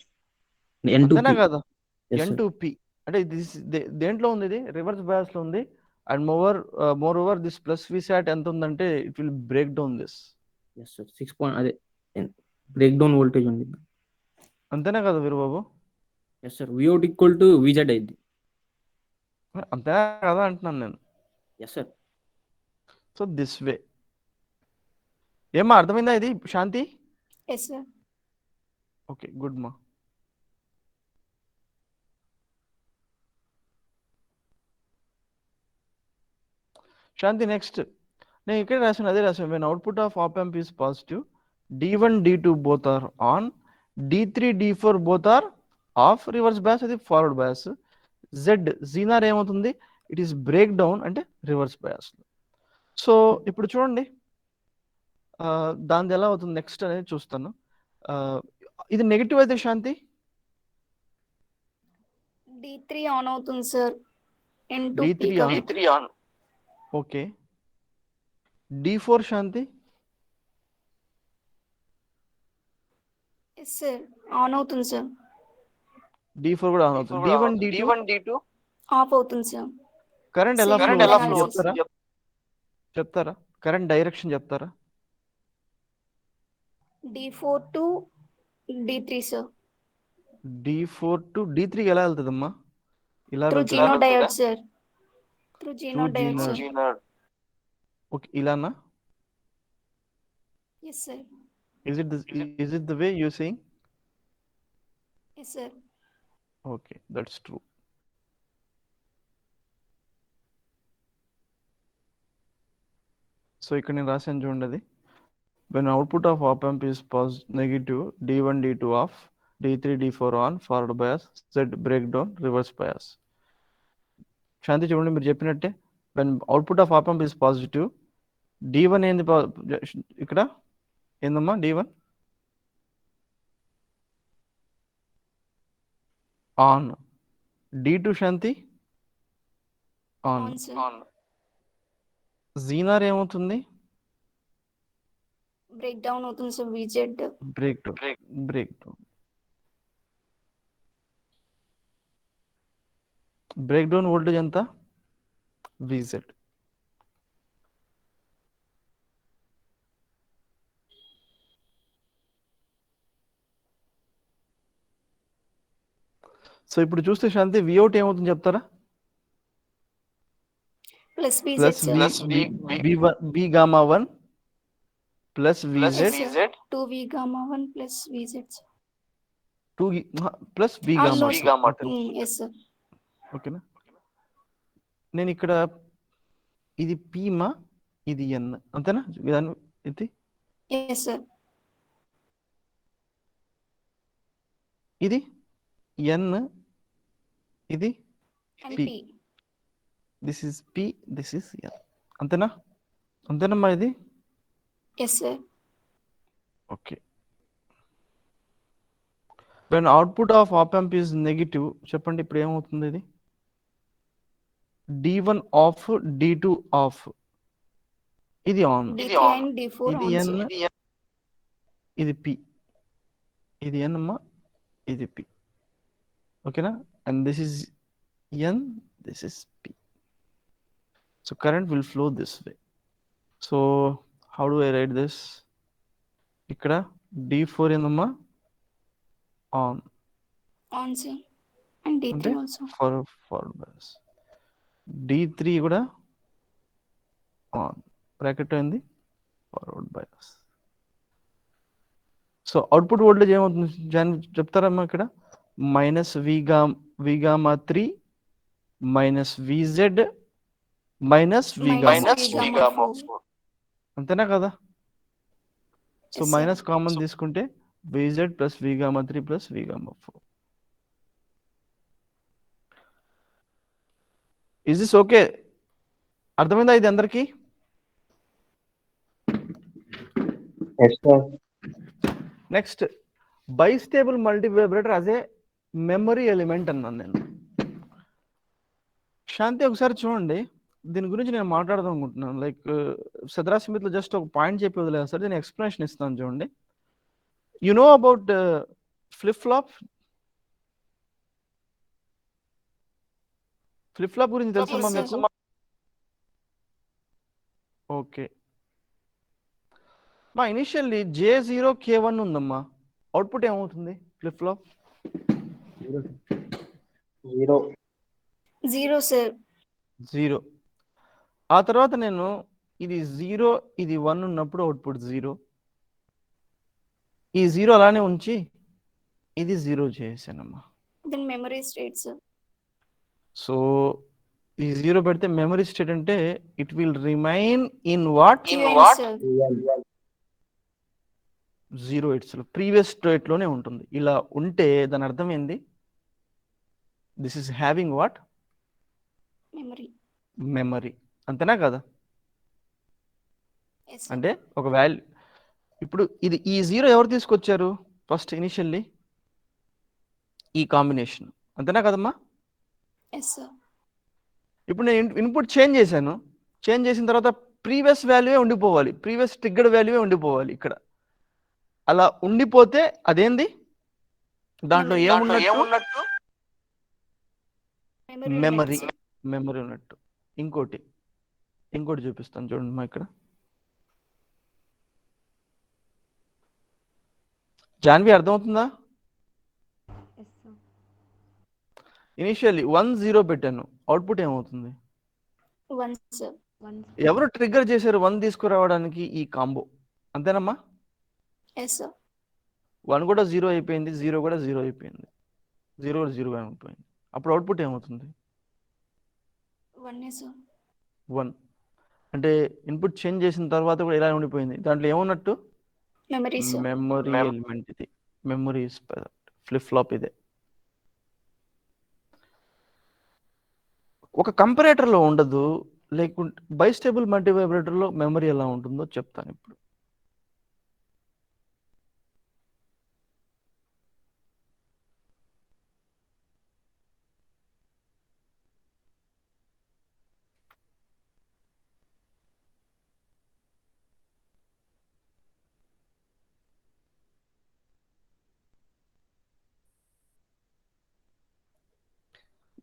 అంతేనా N2P. కదా, Yes, sir. N2P అంటే దేంట్లో ఉంది, ఇది రివర్స్ బయాస్ లో ఉంది. And moreover this plus Vsat ఎంత ఉందంటే it will break down this. Yes, sir. 6 point అదే బ్రేక్ డౌన్ వోల్టేజ్ ఉంది. అంతేనా కదా Veerababu? Yes sir, Vout equal to VZ అయింది. అంతేనా కదా అంటున్నాను నేను. Yes sir. So this way. ఏమా అర్థమైందా ఇది Shanti? Yes sir. Okay, good మా. శాంతి నెక్స్ట్ నేను ఇక్కడ రాసాను, అదే రాసాను. When output of op amp is positive, D1 D2 both are on, D3 D4 both are off. Reverse bias అది ఫార్వర్డ్ బయాస్. జీనార్ ఏమవుతుంది, ఇట్ ఈస్ బ్రేక్ డౌన్ అంటే reverse bias. So ఇప్పుడు చూడండి దానిది ఎలా అవుతుంది నెక్స్ట్ అనేది చూస్తాను. ఇది నెగిటివ్ అయితే శాంతి D3 ఆన్ అవుతుంది sir. D3 on. Okay, D4 Shanti yes sir, on అవుతుంది సార్. D4 కూడా ఆన్ అవుతుంది. D1 D2 ఆఫ్ అవుతుంది సార్. కరెంట్ ఎలా Same ఫ్లో analysis. చెప్తారా కరెంట్ డైరెక్షన్ చెప్తారా? D4 to D3 sir. D4 to D3 ఎలా వెళ్తుందమ్మా? ఇలా త్రూ వెళ్తుందా? Zener diode sir. Through zener Through డయోడ్ Gino. సార్. ఓకే, ఇలానా? Yes sir. Is it the way you're saying? Yes sir. Okay, that's true. So ఇక్కడ నేను రాసాను చూడండి అది. When output of op amp is negative, D1 D2 off, D3 D4 on, forward bias, Z breakdown, reverse bias. శాంతి చూడండి మీరు చెప్పినట్టే, when output of op amp is positive, D1 ఏంది ఇక్కడ ఏందమ్మా D1 on, D2 Shanti on. On sir. Zener ఏమవుతుంది break down అవుతుంది sir. VZ. Break down. Break down voltage ఎంత? VZ. So ఇప్పుడు చూస్తే శాంతి Vout ఏమవుతుంది చెప్తారా? Plus VZ plus sir. V gamma 1 plus VZ 2V gamma 1 plus VZ సార్. 2 plus V gamma 2. Yes sir. ఓకేనా? నేను ఇక్కడ ఇది P మా, ఇది N అంతేనా? ఇది ఎస్ సార్. ఇది N, ఇది MP. This is P, this is N. అంతేనమ్మా ఇది? Yes sir. Okay. when output of op amp is negative, చెప్పండి ఇప్పుడు ఏమవుతుంది ఇది? D1 ఆఫ్, D2 ఆఫ్, ఇది ఆన్, D3 and D4 ఇది on N, సార్. ఇది P, ఇది N అమ్మా, ఇది P. ఓకేనా? And this is N, this is P. So current will flow this way. So how do I write this? ఇక్కడ D4 ఏందమ్మా on on sir and అంటే D3 also forward bias. D3 కూడా on, bracket అయింది forward bias. So output voltage ఏమవుతుంది జాన్ చెప్తారమ్మా ఇక్కడ minus V gamma 3 minus VZ minus V gamma 4 అంతేనా కదా. So Yes, sir. Minus common తీసుకుంటే VZ plus V gamma 3 plus V gamma 4. Is this okay? అర్థమైందా ఇది అందరికీ? Next bistable multivibrator as a memory element అన్నాను నేను. శాంతి ఒకసారి చూడండి, దీని గురించి నేను మాట్లాడదాం అనుకుంటున్నాను. లైక్ సదరాసిమిత్లో జస్ట్ ఒక పాయింట్ చెప్పి వదిలేదు, నేను ఎక్స్ప్లెనేషన్ ఇస్తాను చూడండి. You know about flip flop? Flip flop గురించి తెలుసమ్మా మీకు? ఓకే మా ఇనిషియల్లీ J0K1 ఉందమ్మా, అవుట్పుట్ ఏమవుతుంది ఫ్లిప్ ఫ్లాప్? 0 సార్. 0. ఆ తర్వాత నేను ఇది 0 ఇది 1 ఉన్నప్పుడు అవుట్పుట్ 0, ఈ 0 అలానే ఉంచి ఇది 0 చేసానమ్మా. Then memory state sir. So ఈ 0 పెడితే మెమరీ స్టేట్ అంటే it will remain in what? 0 its previous state లోనే ఉంటుంది. ఇలా ఉంటే దాని అర్థం ఏంది? This is having what? Memory. అంతేనా కదా? అంటే ఒక వాల్యూ ఇప్పుడు ఇది ఈ 0 ఎవరు తీసుకొచ్చారు ఫస్ట్ ఇనిషియల్లీ? ఈ కాంబినేషన్. అంతేనా కదమ్మా? ఇప్పుడు నేను ఇన్పుట్ చేంజ్ చేశాను, చేంజ్ చేసిన తర్వాత ప్రీవియస్ వాల్యూవే ఉండిపోవాలి, ప్రీవియస్ ట్రిగ్గర్డ్ వాల్యూవే ఉండిపోవాలి. ఇక్కడ అలా ఉండిపోతే అదేంది? దాంట్లో ఏమున్నట్టు? మెమరీ ఉన్నట్టు. ఇంకోటి చూపిస్తాను చూడండి మా ఇక్కడ. జాన్వి అర్థమవుతుందా? ఇనిషియల్లీ 1 0 పెట్టాను, అవుట్పుట్ ఏమవుతుంది? 1 సార్. ఎవరు ట్రిగ్గర్ చేశారు 1 తీసుకురావడానికి? ఈ కాంబో. అంతేనమ్మా? 1 కూడా 0 అయిపోయింది, 0 కూడా 0 అయిపోయింది, 0 కూడా 0 అయిపోయింది. అప్పుడు అవుట్పుట్ ఏమవుతుంది? 1. అంటే ఇన్పుట్ చేంజ్ చేసిన తర్వాత కూడా ఇలా ఉండిపోయింది. దాంట్లో ఏమున్నట్టు? Memory element. ఇది మెమరీ ఫ్లిప్ ఫ్లాప్. ఇదే ఒక కంపరేటర్లో ఉండదు, లేకుంటే బైస్టేబుల్ మల్టీవైబ్రేటర్లో మెమరీ ఎలా ఉంటుందో చెప్తాను ఇప్పుడు.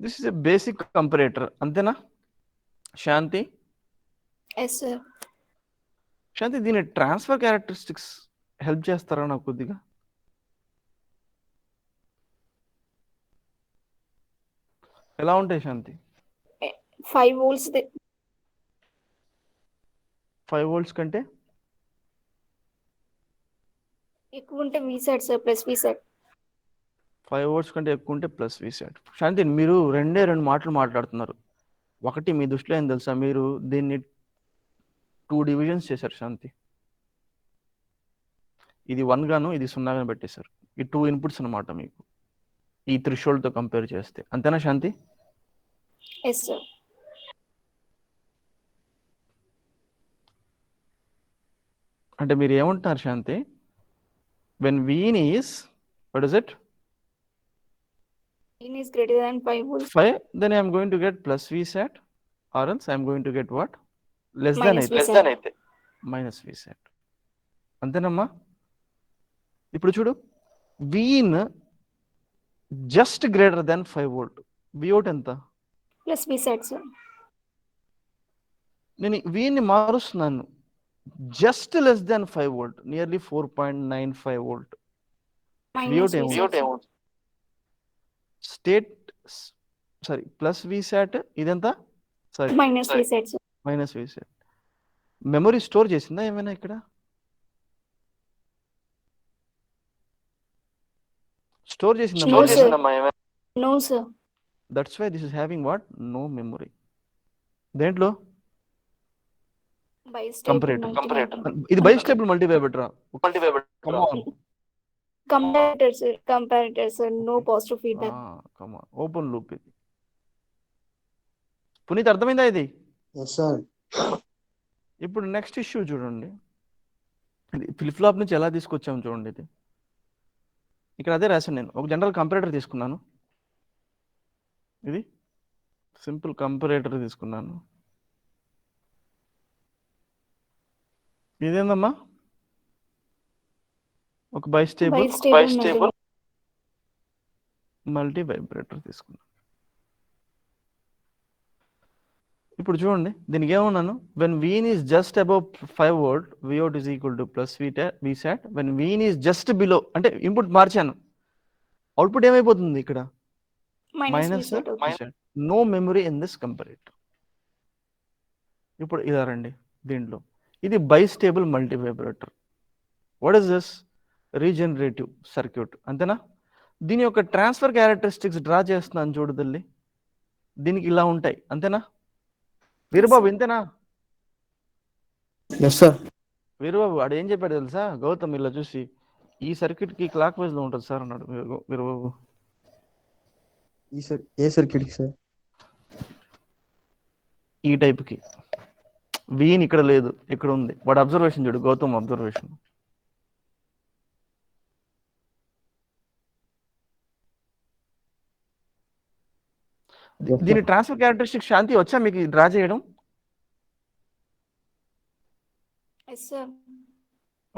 This is a basic comparator. అంతేనా శాంతి? శాంతి దీని ట్రాన్స్ఫర్ క్యారెక్టరిస్టిక్స్ హెల్ప్ చేస్తారా నాకు కొద్దిగా? ఎలా ఉంటాయి శాంతి? 5 volts 5 volts కంటే ఎక్కువ ఉంటే Vsat sir plus Vsat. 5 volts కంటే ఎక్కువ ఉంటే ప్లస్ Vsat. శాంతి మీరు రెండు మాటలు మాట్లాడుతున్నారు. ఒకటి మీ దృష్టిలో ఏం తెలుసా, మీరు దీన్ని 2 డివిజన్స్ చేశారు శాంతి. ఇది 1 గాను ఇది 0 గాను పెట్టేశారు. ఈ 2 ఇన్పుట్స్ అన్నమాట మీకు ఈ థ్రెషోల్డ్తో కంపేర్ చేస్తే. అంతేనా శాంతి? అంటే మీరు ఏమంటున్నారు శాంతి? when Vin is, what is it? Vin is greater than 5 volts. 5, then I am going to get plus Vsat, or else I am going to get what? Less than అయితే minus Vsat. అంతేనమ్మా? ఇప్పుడు చూడు, Vin just greater than 5 volt. Vout ఎంత? Plus Vsat sir. నేను Vin ని మారుస్తున్నాను, just less than 5 volt, nearly 4.95 volt. minus VOUT VSAT. State, sorry, plus VSAT ఇదంతా sorry Minus VSAT, sir. Minus VSAT. Memory store చేసిందా ఏమైనా ఇక్కడ? Store చేసిందా? No, sir. No, sir. That's why this is having what? No memory. దేంట్లో? Bistable Comparator. multivariate. ఇది bistable multivibrator. Come on. Comparator, sir. No positive feedback. Come on. Open loop ఇది. పునీత్ అర్థమైందా ఇది? Yes sir. ఇప్పుడు next issue చూడండి. Flip flop నుంచి ఎలా తీసుకొచ్చాము చూడండి. ఇది ఇక్కడ అదే రాశాను నేను. ఒక జనరల్ కంపరేటర్ తీసుకున్నాను. ఇది సింపుల్ కంపరేటర్ తీసుకున్నాను. ఇదేందమ్మా? ఒక బైస్టేబుల్ మల్టీ వైబ్రేటర్ తీసుకున్నాను. ఇప్పుడు చూడండి, దీనికి ఏమన్నాను? When Wien is just above 5 volt, VOUT is equal to plus VSAT. When Wien is just below, అంటే ఇన్పుట్ మార్చాను, అవుట్పుట్ ఏమైపోతుంది ఇక్కడ? Minus VSAT. No memory in this comparator. ఇప్పుడు ఇలా రండి దీంట్లో. ఇది bistable multi vibrator. What is this? Regenerative circuit, అంతేనా? దీని యొక్క ట్రాన్స్ఫర్ క్యారెక్టరిస్టిక్స్ డ్రా చేస్తున్నాను చూడదల్లి. దీనికి ఇలా ఉంటాయి, అంతేనా? వీరబాబు ఇంతేనా? వీరబాబు వాడు ఏం చెప్పాడు తెలుసా? గౌతమ్ ఇలా చూసి, ఈ సర్క్యూట్ కి క్లాక్ వైజ్ లో ఉంటుంది సార్ అన్నాడు వీరబాబు. ఏ సర్క్యూట్ సార్? ఈ టైప్ కి వీన్ ఇక్కడ లేదు, ఇక్కడ ఉంది. వాడు అబ్జర్వేషన్ చూడు, గౌతమ్ అబ్జర్వేషన్. దీని ట్రాన్స్ఫర్ క్యారెక్టరిస్టిక్ శాంతి వచ్చా మీకు డ్రా చేయడం?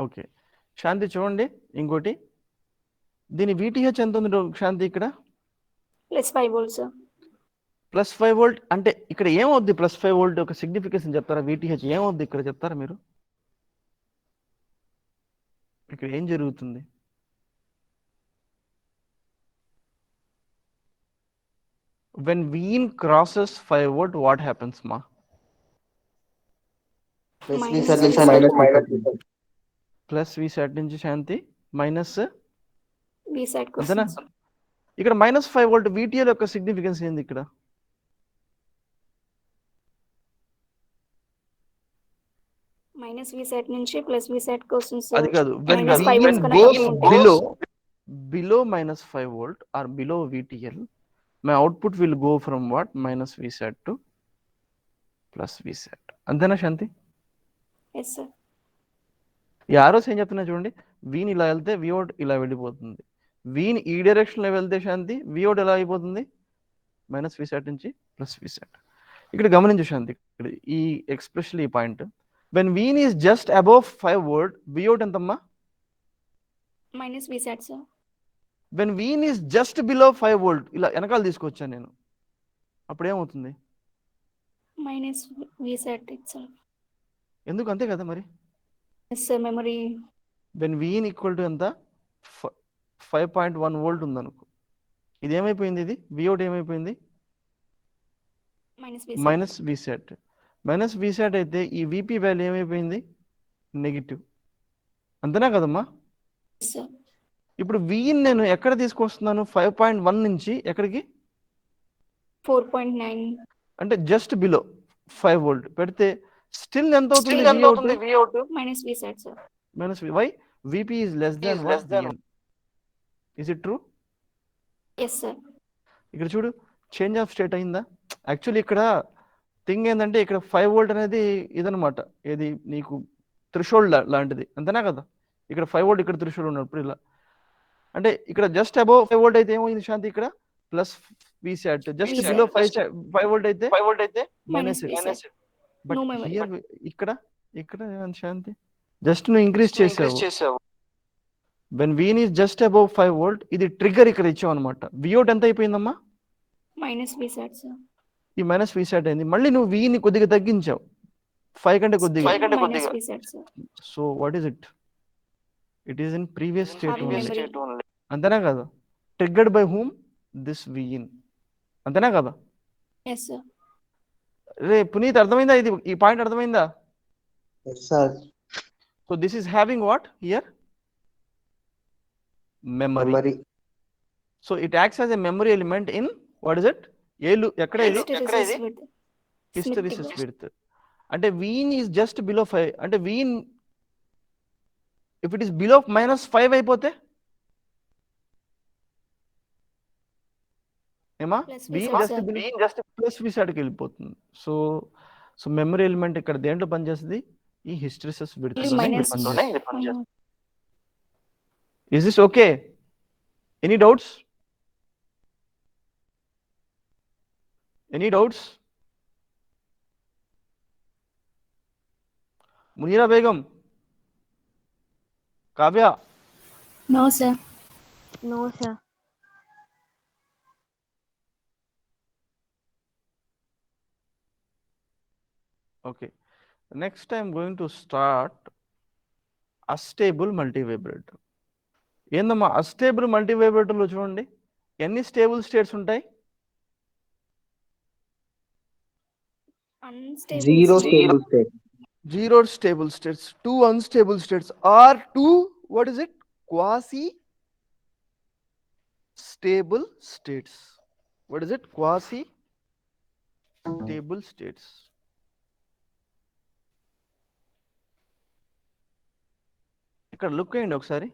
ఓకే శాంతి చూడండి. ఇంకోటి, దీని VTH ఎంత ఉంది శాంతి ఇక్కడ? +5 volts, sir. +5 volt అంటే ఇక్కడ ఏమవుద్ది? +5 volt ఒక సిగ్నిఫికెన్స్ చెప్తారా? VTH ఏమవుద్ది ఇక్కడ చెప్తారా మీరు? ఇక్కడ ఏం జరుగుతుంది? When Vin crosses 5 volt, what happens, ma? Plus VSAT నుంచి శాంతి మైనస్ VSAT అంతేనా? కోసం. ఇక్కడ -5 volt VTL యొక్క సిగ్నిఫికెన్స్ ఏంది ఇక్కడ? మైనస్ VSAT నుంచి ప్లస్ VSAT కోసం, sir. అది కాదు. When -5 volts కన్నా goes ఎక్కువ ఉంటుంది. below -5 volt or below VTL, my output will go from what? -VSAT to plus VSAT. అంతేనా శాంతి? Yes, sir. ఈ ఆరోస్ ఏం చెప్తున్నా చూడండి. వీన్ ఇలా వెళ్తే VOUT ఇలా వెళ్ళిపోతుంది. వీన్ ఈ డైరెక్షన్ లో వెళ్తే శాంతి VOUT ఎలా అయిపోతుంది? -VSAT నుంచి ప్లస్ VSAT. ఇక్కడ గమనించు శాంతి, ఇక్కడ ఈ ఎక్స్ప్రెషన్ ఈ point. When Wien is just above 5 volt, VOUT ఎంతమ్మా? -VSAT, sir. When Wien is just below 5 volt, ఇలా వెనకాల తీసుకొచ్చాను నేను, అప్పుడు ఏమవుతుంది? -VSAT itself. ఎందుకు? అంతే కదా మరి. Yes, sir. Memory. When Vin equal to ఎంత? 5.1 volt ఉందనుకో. ఇది ఏమైపోయింది? ఇది VOUT ఏమైపోయింది? -VSAT. -VSAT అయితే ఈ VP వాల్యూ ఏమైపోయింది? నెగిటివ్. అంతేనా కదమ్మా? Yes, sir. ఇప్పుడు వీన్ నేను ఎక్కడ తీసుకొస్తున్నాను? 5.1 నుంచి ఎక్కడికి? 4.9. అంటే జస్ట్ బిలో 5 volt పెడితే స్టిల్ ఎంత అవుతుంది? VOUT -VSAT, sir. why? VP is less than what? VN. Is it true? Yes, sir. ఇక్కడ చూడు, చేంజ్ ఆఫ్ స్టేట్ అయిందా? యాక్చువల్లీ ఇక్కడ థింగ్ ఏంటంటే, ఇక్కడ 5 volt అనేది ఇదనమాట, ఏది నీకు థ్రెషోల్డ్ లాంటిది, అంతేనా కదా? ఇక్కడ 5 volt, ఇక్కడ థ్రెషోల్డ్ ఉన్నప్పుడు ఇలా, అంటే ఇక్కడ జస్ట్ అబౌవ్ 5 volt అయితే ఏమైంది శాంతి? ఇక్కడ plus VSAT. Just below 5 volt అయితే మైనస్. బట్ హియర్ ఇక్కడ శాంతి జస్ట్ నువ్వు ఇంక్రీజ్ చేసావు. When Wien is just above 5 volt, ఇది ట్రిగ్గర్ ఇక్కడ ఇచ్చావు అనమాట. VOUT ఎంత అయిపోయిందమ్మా? -VSAT, sir. ఈ -VSAT అయింది. మళ్ళీ నువ్వు వీని కొద్దిగా తగ్గించావు. 5 కంటే కొద్దిగా. minus V set, sir. So what is it? It is in previous state Having only. memory. అంతేనా కదా? Triggered by whom? This Vin. అంతేనా కదా? Yes, sir. రే పునీత్, అర్థమైందా? ఇది ఈ పాయింట్ అర్థమైందా? Yes, sir. So this is having what here? Memory. Memory. So it acts as a memory element in what is it? ఎక్కడ ఇది? Hysteresis with hysteresis Smith width. అంటే V in is just below 5. అంటే V in if it is below -5 అయిపోతే ఏమా? plus V in V just plus విసాట్కి వెళ్ళిపోతుంది. So so memory element ఇక్కడ దేంట్లో పనిచేస్తుంది? ఈ hysteresis width. minus. Is this okay? Any doubts? Any doubts? Muneera Begum, Kavya, No, sir. No, sir. okay. Next I'm going to start అస్టేబుల్ multivibrator. ఏందమ్మా అస్టేబుల్ మల్టీవైబ్రేటర్లో చూడండి ఎన్ని స్టేబుల్ స్టేట్స్ ఉంటాయి? Unstable. Zero state. stable state. 0 stable states, 2 unstable states, or 2 what is it? Quasi stable states. What is it? Quasi stable states. ఇక్కడ look అయ్యండి ఒకసారి.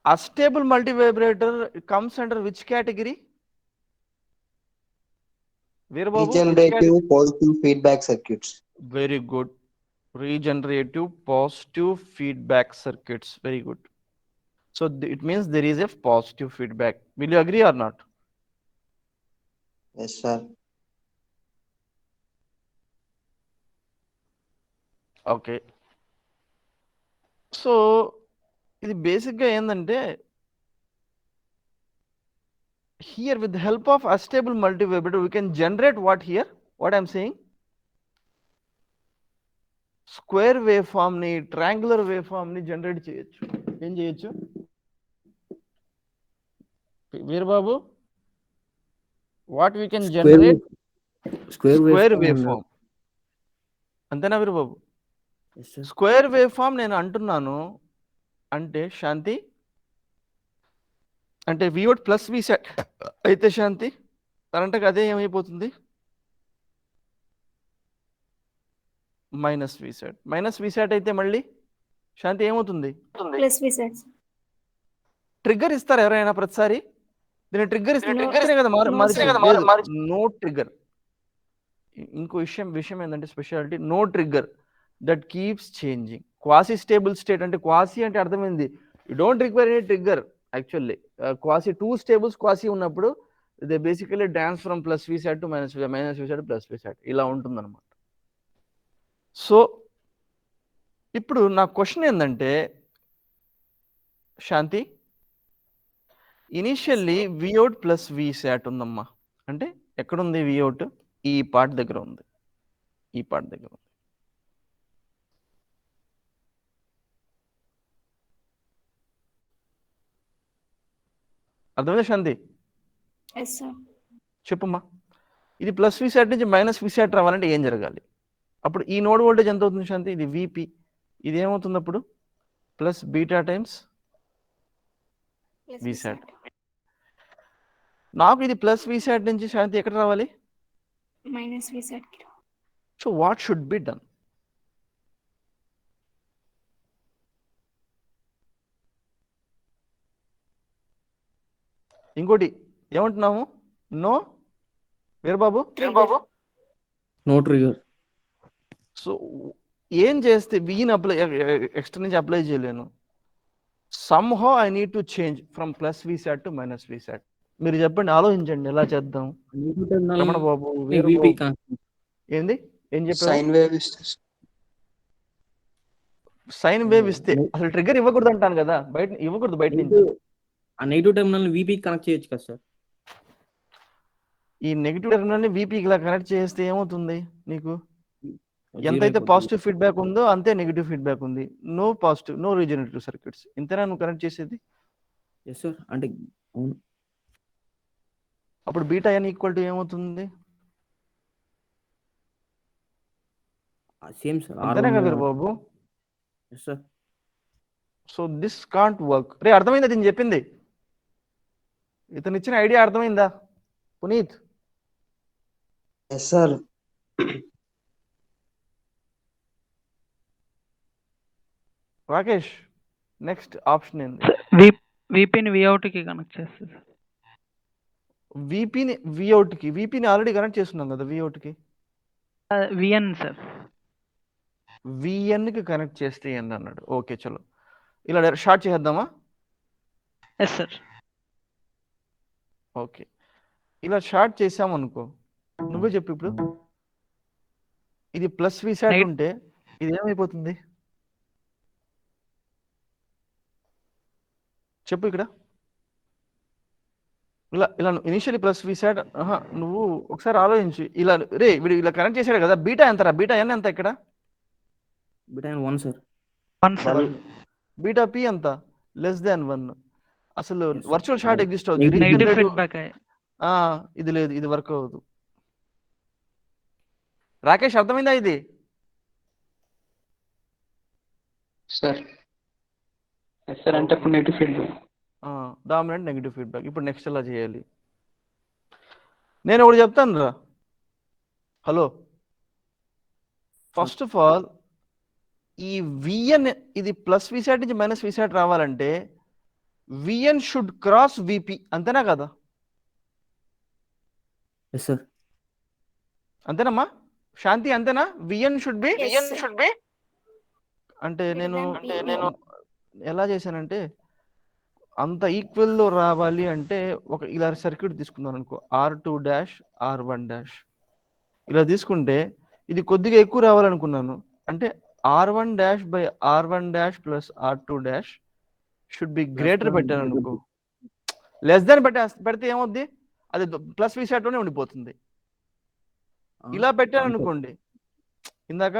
Astable multivibrator comes under which category? Veerababu, Regenerative positive feedback circuits. very good. Regenerative positive feedback circuits. Very good. So it means there is a positive feedback. Will you agree or not? Yes, sir. Okay. So ఇది బేసిక్గా ఏంటంటే here with the help of unstable multivibrator we can generate what here? What I'm saying? Square waveform ని, triangular waveform ని generate చేయొచ్చు. ఏం చేయొచ్చు Veerababu? What we can generate? Square waveform. అంతేనా Veerababu? Square waveform నేను అంటున్నాను అంటే శాంతి, అంటే V0 ప్లస్ Vset అయితే శాంతి కరెంట్గా అదే ఏమైపోతుంది? మైనస్ Vset అయితే మళ్ళీ శాంతి ఏమవుతుంది? Plus V set. ట్రిగ్గర్ ఇస్తారు ఎవరైనా ప్రతిసారి? దీని ట్రిగ్గర్ ఇస్తే కదా నో ట్రిగ్గర్. ఇంకో విషయం ఏంటంటే speciality no trigger that keeps changing. Quasi stable state అంటే క్వాసీ అంటే అర్థమైంది, you don't require any trigger. Actually quasi 2 stables quasi ఉన్నప్పుడు they basically dance from plus Vset to minus Vset plus Vset ఇలా ఉంటుందన్నమాట. So ఇప్పుడు నా question ఏంటంటే శాంతి, initially V0 plus Vset ఉందమ్మా, అంటే ఎక్కడుంది V0? ఈ పార్ట్ దగ్గర ఉంది, ఈ పార్ట్ దగ్గర ఉంది. అర్థమైందా శాంతి? Yes, sir. చెప్పమ్మా. ఇది ప్లస్ Vset నుంచి మైనస్ Vset రావాలంటే ఏం జరగాలి? అప్పుడు ఈ నోడ్ వోల్టేజ్ ఎంత అవుతుంది శాంతి? ఇది VP. ఇది ఏమవుతుంది అప్పుడు? Plus beta times Plus Vset. నాకు ఇది ప్లస్ Vset నుంచి శాంతి ఎక్కడ రావాలి? minus V set. So what should be done? ఇంకోటి ఏమంటున్నాము? No Veerababu? No trigger. So ఏం చేస్తే వీని అప్లై ఎక్స్ట్రా నుంచి అప్లై చేయలేను? Somehow I need to change from plus Vset to minus Vset. మీరు చెప్పండి, ఆలోచించండి ఎలా చేద్దాం? రమణ బాబు, ఏంది ఏం చెప్పారు? Sine wave is sine wave ఇస్తే అసలు ట్రిగ్గర్ ఇవ్వకూడదు అంటాను కదా, బయట ఇవ్వకూడదు, బయట నుంచి. ఆ నెగిటివ్ టెర్మినల్ VP కనెక్ట్ చేయొచ్చు కదా సార్? ఈ నెగిటివ్ టెర్మినల్ ని VP ఇలా కనెక్ట్ చేస్తే ఏమవుతుంది నీకు? ఎంతైతే పాజిటివ్ ఫీడ్బ్యాక్ ఉందో అంతే నెగిటివ్ ఫీడ్బ్యాక్ ఉంది. No positive, no regenerative circuits. ఇంతేనా నువ్వు కనెక్ట్ చేసేది? Yes sir. అంటే అవును. అప్పుడు బీటా ఎన్ ఈక్వల్ టు ఏమవుతుంది? Same sir. అంతేనా కదా బాబు? Yes sir. So this can't work. రే అర్థమైందా దీన్ని చెప్పింది? ఇతను ఇచ్చిన ఐడియా అర్థమైందా Puneeth? Yes sir. Rakesh next option ఏంది? విపిని విఅవుట్ కి కనెక్ట్ చేస్తుంది. విపిని విఅవుట్ కి, విపిని ఆల్రెడీ కనెక్ట్ చేస్తున్నాం కదా విఅవుట్ కి. Vin sir. విఎన్ కి కనెక్ట్ చేస్తే ఏంది అన్నాడు. ఓకే చలో ఇలా షార్ట్ చేద్దామా? Yes sir. ఓకే ఇలా షార్ట్ చేసామనుకో, నువ్వే చెప్పు ఇప్పుడు. ఇది ప్లస్ వి సాట్ ఉంటే ఇది ఏమైపోతుంది చెప్పు ఇక్కడ. ఇలా ఇలా ఇనిషియలీ ప్లస్ వి సాట్. నువ్వు ఒకసారి ఆలోచించు. ఇలా రే వీడు ఇలా కనెక్ట్ చేశాడు కదా, బీటా ఎంతరా? బీటా ఎన్ ఎంత ఇక్కడ? Beta 1 sir. 1 sir. Beta P ఎంత? Less than 1. అసలు వర్చువల్ షార్ట్ ఎగ్జిస్ట్ అవుతుంది. Negative feedback. ఇది లేదు, ఇది వర్క్ అవ్వదు. రాకేష్ అర్థమైందా ఇది? సార్ సార్ అంటే ఇప్పుడు negative feedback. Dominant negative feedback. ఇప్పుడు నెక్స్ట్ ఎలా చేయాలి? నేను ఒకటి చెప్తాను రా. హలో, ఫస్ట్ ఆఫ్ ఆల్ ఈ విఎన్ ఇది ప్లస్ విసాట్ నుంచి మైనస్ విసాట్ రావాలంటే విఎన్ షుడ్ క్రాస్ విపి. అంతేనా కదా? Yes sir. అంతేనమ్మా శాంతి? అంతేనా? విఎన్ షుడ్ బి అంటే నేను ఎలా చేశానంటే, అంత ఈక్వల్ లో రావాలి అంటే ఒక ఇలా సర్క్యూట్ తీసుకున్నాను అనుకో, R2 డాష్ R1 డాష్ ఇలా తీసుకుంటే ఇది కొద్దిగా ఎక్కువ రావాలనుకున్నాను. అంటే R1 dash by R1 dash plus R2 dash should be greater పెట్టాను అనుకో. లెస్ దాన్ పెడితే ఏమవుద్ది? అది ప్లస్ వి సెట్ లోనే ఉండిపోతుంది. ఇలా పెట్టాను అనుకోండి, ఇందాక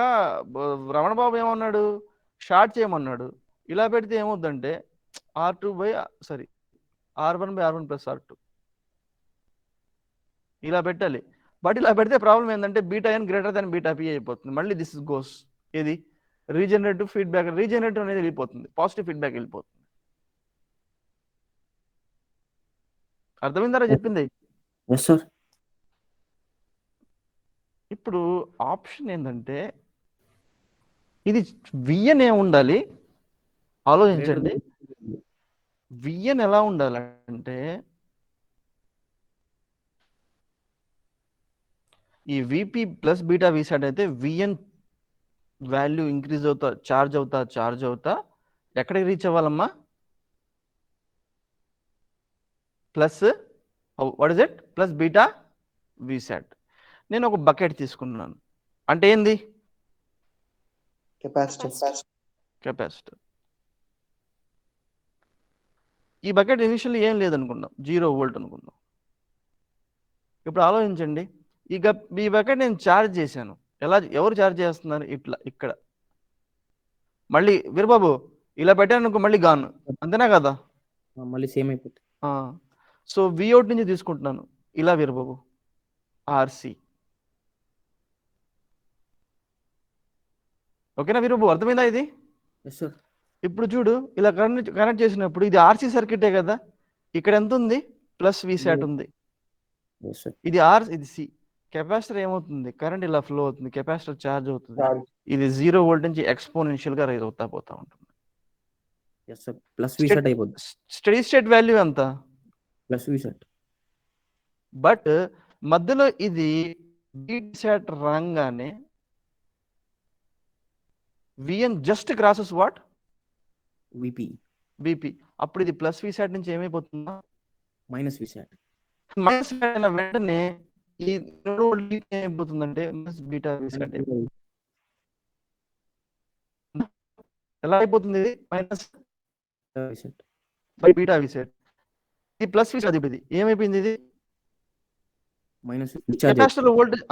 రమణ బాబు ఏమన్నాడు, షార్ట్ చేయమన్నాడు. ఇలా పెడితే ఏమవుద్దంటే R1 by R1 plus R2 ఇలా పెట్టాలి. బట్ ఇలా పెడితే ప్రాబ్లం ఏంటంటే beta n greater than beta P అయిపోతుంది. మళ్ళీ దిస్ ఇస్ గోస్ ఏది రీజనరేటివ్ ఫీడ్బ్యాక్. రీజనరేటివ్ అనేది వెళ్ళిపోతుంది, పాజిటివ్ ఫీడ్బ్యాక్ వెళ్ళిపోతుంది. అర్థమైందారా చెప్పింది? Yes sir. ఇప్పుడు ఆప్షన్ ఏంటంటే ఇది విఎన్ ఏ ఉండాలి. ఆలోచించండి, విఎన్ ఎలా ఉండాలంటే ఈ విపి ప్లస్ బీటా విసాట్ అయితే విఎన్ వాల్యూ ఇంక్రీజ్ అవుతా చార్జ్ అవుతా ఎక్కడికి రీచ్ అవ్వాలమ్మా? Plus what is it? Plus beta V sat. నేను ఒక బకెట్ తీసుకున్నాను అంటే ఏంది? కెపాసిటర్. ఈ బకెట్ ఇనిషియల్లీ ఏం లేదనుకుందాం, 0 వోల్ట్ అనుకుందాం. ఇప్పుడు ఆలోచించండి, ఈ బకెట్ నేను ఛార్జ్ చేశాను. ఎవరు ఛార్జ్ చేస్తున్నారు? ఇట్లా ఇక్కడ. మళ్ళీ వీరబాబు ఇలా పెట్టాను అనుకో, మళ్ళీ గాన్. అంతేనా కదా? మళ్ళీ సేమ్ అయిపోతుంది. సో విఅవుట్ నుంచి తీసుకుంటున్నాను ఇలా వీరబాబు ఆర్సి. ఓకేనా వీరబాబు? అర్థమైందా ఇది? Yes sir. ఇప్పుడు చూడు, ఇలా కనెక్ట్ చేసినప్పుడు ఇది ఆర్సీ సర్క్యూటే కదా. ఇక్కడ ఎంత ఉంది? ప్లస్ విసాట్ ఉంది. ఇది ఆర్, ఇది సి. కెపాసిటర్ ఏమవుతుంది? కరెంట్ ఇలా ఫ్లో అవుతుంది, కెపాసిటర్ ఛార్జ్ అవుతుంది. ఇది 0 వోల్ట్ నుంచి ఎక్స్పోనెన్షియల్ గా రైజ్ అవుతా పోతా ఉంటుంది. ప్లస్ విసాట్ అయిపోతుంది. స్టడీ స్టేట్ వాల్యూ ఎంత? ప్లస్ విసాట్. బట్ మధ్యలో ఇది విసాట్ రాగానే Vin just crosses what? Vp. అప్పుడు ఇది ప్లస్ విసాట్ నుంచి ఏమైపోతుందా? Minus V sat. మైనస్ అయిన వెంటనే ఈ ఏమైపోతుందంటే బీటా విసాట్. ఎలా అయిపోతుంది? ఇది మైనస్ బై బీటా విసాట్. ఇది ప్లస్ విసాట్. ఇప్పుడు ఇది ఏమైపోయింది? ఇది minus capacitor voltage,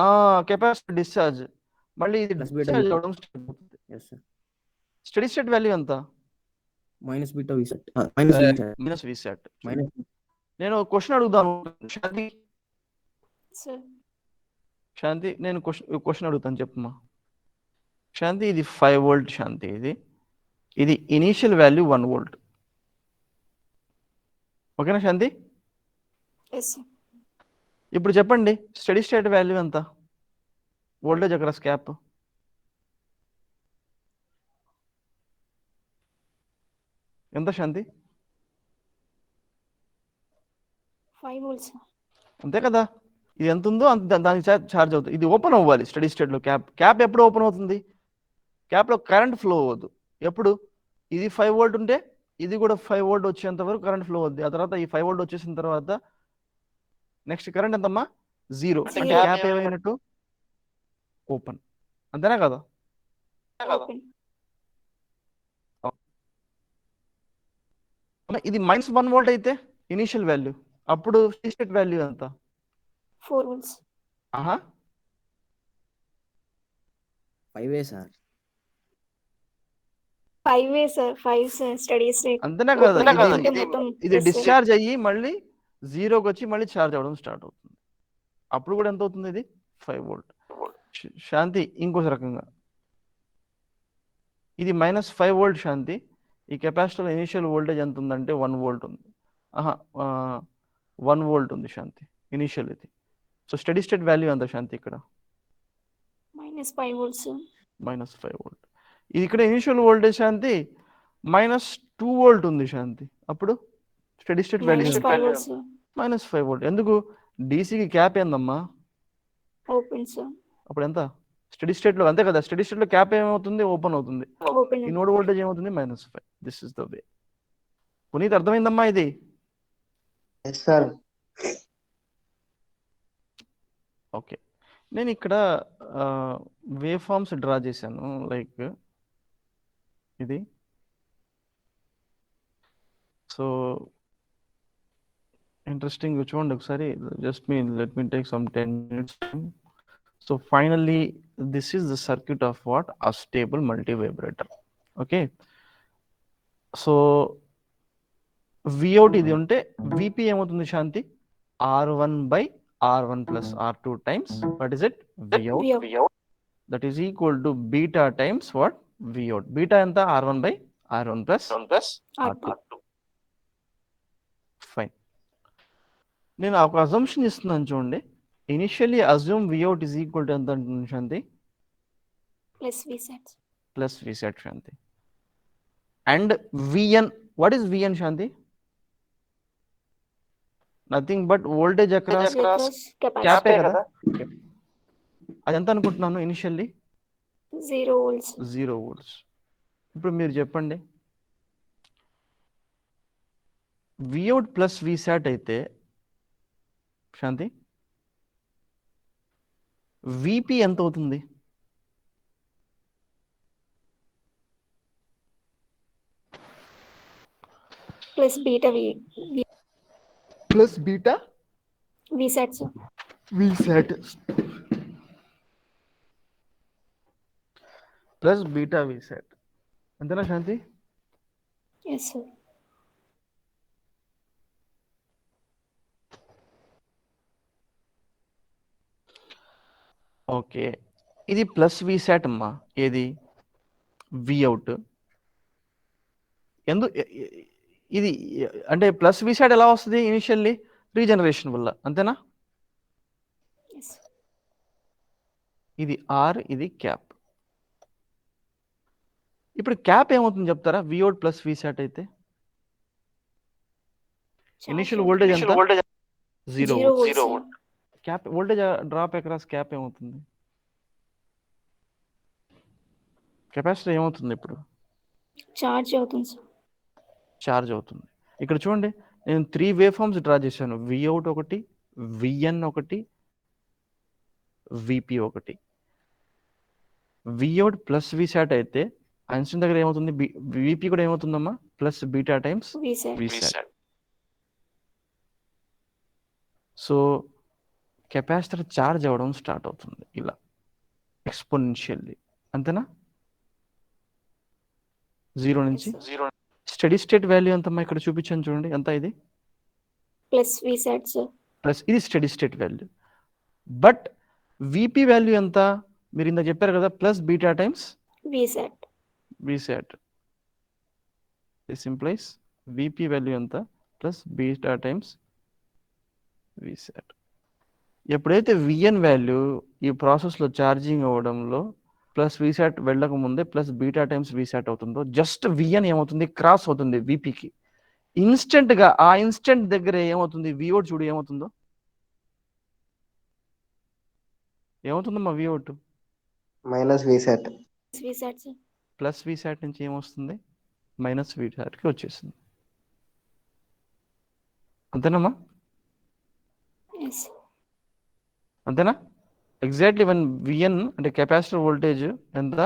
capacitor discharge మళ్ళీ ఇది ప్లస్ బీటా డిశ్చార్జ్ అవ్వడం స్టార్ట్ అవుతుంది. Yes sir. Study state value ఎంత? Minus beta V set minus minus V sat. Minus నేను క్వశ్చన్ అడుగుతాను శాంతి. సార్ శాంతి నేను క్వశ్చన్ అడుగుతాను చెప్పమ్మా. శాంతి ఇది 5 వోల్ట్ శాంతి. ఇది ఇనీషియల్ వాల్యూ 1 వోల్ట్. ఓకేనా శాంతి? Yes sir. ఇప్పుడు చెప్పండి స్టడీ స్టేట్ వాల్యూ ఎంత? వోల్టేజ్ అక్రాస్ క్యాప్ ఎంత శాంతి? 5 volts sir. అంతే కదా. ఇది ఎంత ఉందో అంత దానికి ఛార్జ్ అవుతుంది. ఇది ఓపెన్ అవ్వాలి స్టడీ స్టేట్లో. క్యాప్ ఎప్పుడు ఓపెన్ అవుతుంది? క్యాప్లో కరెంట్ ఫ్లో అవ్వదు. ఎప్పుడు? ఇది 5 వోల్ట్ ఉంటే ఇది కూడా 5 వోల్ట్ వచ్చేంత వరకు కరెంట్ ఫ్లో అవుద్ది. ఆ తర్వాత ఈ 5 వోల్ట్ వచ్చేసిన తర్వాత నెక్స్ట్ కరెంట్ ఎంతమ్మా? 0. అంటే Zero. క్యాప్ ఏమైనట్టు? ఓపెన్. అంతేనా కదా? ఓపెన్. ఇది -1 వోల్ట్ అయితే ఇనీషియల్ వాల్యూ, అప్పుడు స్టడీ స్టేట్ వాల్యూ ఎంత? 4 volts. ఆహా 5 sir. 5 sir. 5 sir study state. అంతేనా కదా? ఇది Yes, sir. డిశ్చార్జ్ అయ్యి మళ్ళీ 0కి వచ్చి మళ్ళీ ఛార్జ్ అవ్వడం స్టార్ట్ అవుతుంది. అప్పుడు కూడా ఎంత అవుతుంది? ఇది 5 వోల్ట్. శాంతి ఇంకొక రకంగా ఇది -5 వోల్ట్ శాంతి. ఈ కెపాసిటర్ ఇనిషియల్ వోల్టేజ్ ఎంత ఉందంటే 1 వోల్ట్ ఉంది. 1 వోల్ట్ ఉంది శాంతి ఇనిషియల్ ఇది. సో స్టడీ స్టేట్ వాల్యూ ఎంత శాంతి ఇక్కడ? -5 volts. -5 వోల్ట్. ఇది ఇక్కడ ఇనిషియల్ వోల్టేజ్ శాంతి -2 వోల్ట్ ఉంది శాంతి. అప్పుడు study state value -5 volts. -5 volt. ఎందుకు? డీసీకి క్యాప్ ఏందమ్మా? Open sir. అప్పుడు ఎంత? స్టడీ స్టేట్లో అంతే కదా. స్టడీ స్టేట్లో క్యాప్ ఏమవుతుంది? ఓపెన్ అవుతుంది. ఓపెన్. ఈ నోడ్ వోల్టేజ్ ఏమవుతుంది? -5. This is the way. Puneet అర్థమైందమ్మా ఇది? Yes sir. ఓకే. నేను ఇక్కడ వేవ్ ఫార్మ్స్ డ్రా చేశాను. లైక్ ఇది. సో ఇంట్రెస్టింగ్ చూడండి ఒకసారి. Let me take some 10 minutes. So finally this is the circuit of what? Astable multivibrator. Okay. So Vout ఇది ఉంటే Vp ఏమవుతుంది శాంతి? R1/R1 plus R2 times what is it? Vout. That is equal to beta times what? Vout. Beta ఎంత? R1/R1 plus R2. Fine. నేను ఒక assumption ఇస్తున్నాను చూడండి. Initially assume Vout is equal to ఎంత అంటుంది Shanti? Plus Vsat. Plus Vsat Shanti. And Vn, what is Vn Shanti? Nothing but voltage across క్యాపే కదా. అది ఎంత అనుకుంటున్నాను ఇనిషియల్లీ? 0 volts. 0 volts. ఇప్పుడు మీరు చెప్పండి Vout ప్లస్ Vsat అయితే శాంతి Vp ఎంత అవుతుంది? Plus beta plus beta Vsat sir. Vsat plus beta Vsat. అంతేనా శాంతి? Yes sir. ఓకే. ఇది ప్లస్ Vsat అమ్మా. ఏది? Vout. ఇది అంటే ప్లస్ Vsat ఎలా వస్తుంది? ఇనిషియల్లీ రీజనరేషన్ వల్ల. అంతేనా? ఎస్. ఇది ఆర్, ఇది క్యాప్. ఇప్పుడు క్యాప్ ఏమవుతుంది చెప్తారా? Vout ప్లస్ Vsat అయితే ఇనిషియల్ వోల్టేజ్ ఎంత? 0 volt. Cap voltage drop across cap ఏమవుతుంది? కెపాసిటర్ ఏమవుతుంది ఇప్పుడు? చార్జ్ అవుతుంది సార్. ఛార్జ్ అవుతుంది. ఇక్కడ చూడండి నేను 3 వేవ్ ఫార్మ్స్ డ్రా చేశాను. Vout ఒకటి, Vn ఒకటి, Vp ఒకటి. Vout ప్లస్ Vsat అయితే ఐన్స్టీన్ దగ్గర ఏమవుతుంది? Vp కూడా ఏమవుతుందమ్మా? Plus beta times Vsat. సో కెపాసిటర్ ఛార్జ్ అవ్వడం స్టార్ట్ అవుతుంది ఇలా. ఎక్స్పోనెన్షియల్లీ, అంతేనా? 0 నుంచి Yes, స్టడీ స్టేట్ వాల్యూ ఎంతమ్మా? ఇక్కడ చూపించాను చూడండి, ఎంత ఇది? plus VSAT, sir. ప్లస్ ఇది study state value. But VP value ఎంత? మీరు ఇంత చెప్పారు కదా, plus beta times VSAT. V sat. This implies VP value ఎంత? Plus beta times V sat. ఎప్పుడైతే విఎన్ వాల్యూ ఈ ప్రాసెస్లో ఛార్జింగ్ అవ్వడంలో ప్లస్ విసాట్ వెళ్ళక ముందే ప్లస్ బీటా టైమ్స్ విసాట్ అవుతుందో, జస్ట్ విఎన్ ఏమవుతుంది? క్రాస్ అవుతుంది విపికి. ఇన్స్టెంట్గా ఆ ఇన్స్టెంట్ దగ్గర ఏమవుతుంది? విఓట్ చూడు ఏమవుతుందో. ఏమవుతుందమ్మా V out? Minus VSAT. VSAT, sir. Plus V sat నుంచి ఏమొస్తుంది? మైనస్ విసాట్కి వచ్చేసింది. అంతేనమ్మా? Yes. అంతేనా? ఎగ్జాక్ట్లీ వన్ విఎన్ అంటే కెపాసిటర్ వోల్టేజ్ ఎంత?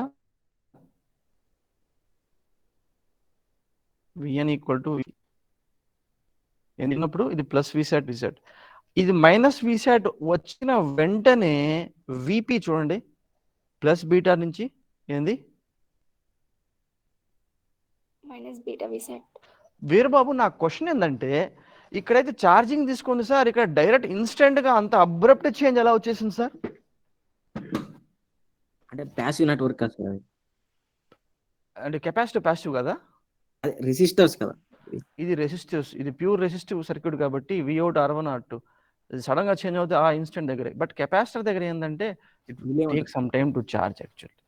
విఎన్ ఈక్వల్ టు ఎన్నప్పుడు ఇది ప్లస్ విసాట్ విసాట్, ఇది మైనస్ విసాట్ వచ్చిన వెంటనే విపి చూడండి ప్లస్ బీటా నుంచి ఏంది? Minus beta VSAT. వీరబాబు నా క్వశ్చన్ ఏంటంటే, ఇక్కడైతే ఛార్జింగ్ తీసుకుంది సార్, ఇక్కడ డైరెక్ట్ ఇన్స్టెంట్గా అంత అబ్రప్ట్ చేంజ్ ఎలా వచ్చేసింది సార్? అంటే ప్యాసివ్ నెట్వర్క్ కదా సార్, అంటే కెపాసిటివ్ పాసివ్ కదా, అదే రెసిస్టర్స్ కదా. ఇది రెసిస్టివ్స్, ఇది ప్యూర్ రెసిస్టివ్ సర్క్యూట్ కాబట్టి విఅవుట్ R1 R2 సడన్ గా చేంజ్ అవుతుంది ఆ ఇన్స్టెంట్ దగ్గరే. బట్ కెపాసిటర్ దగ్గర ఏంటంటే it take some time to charge actually.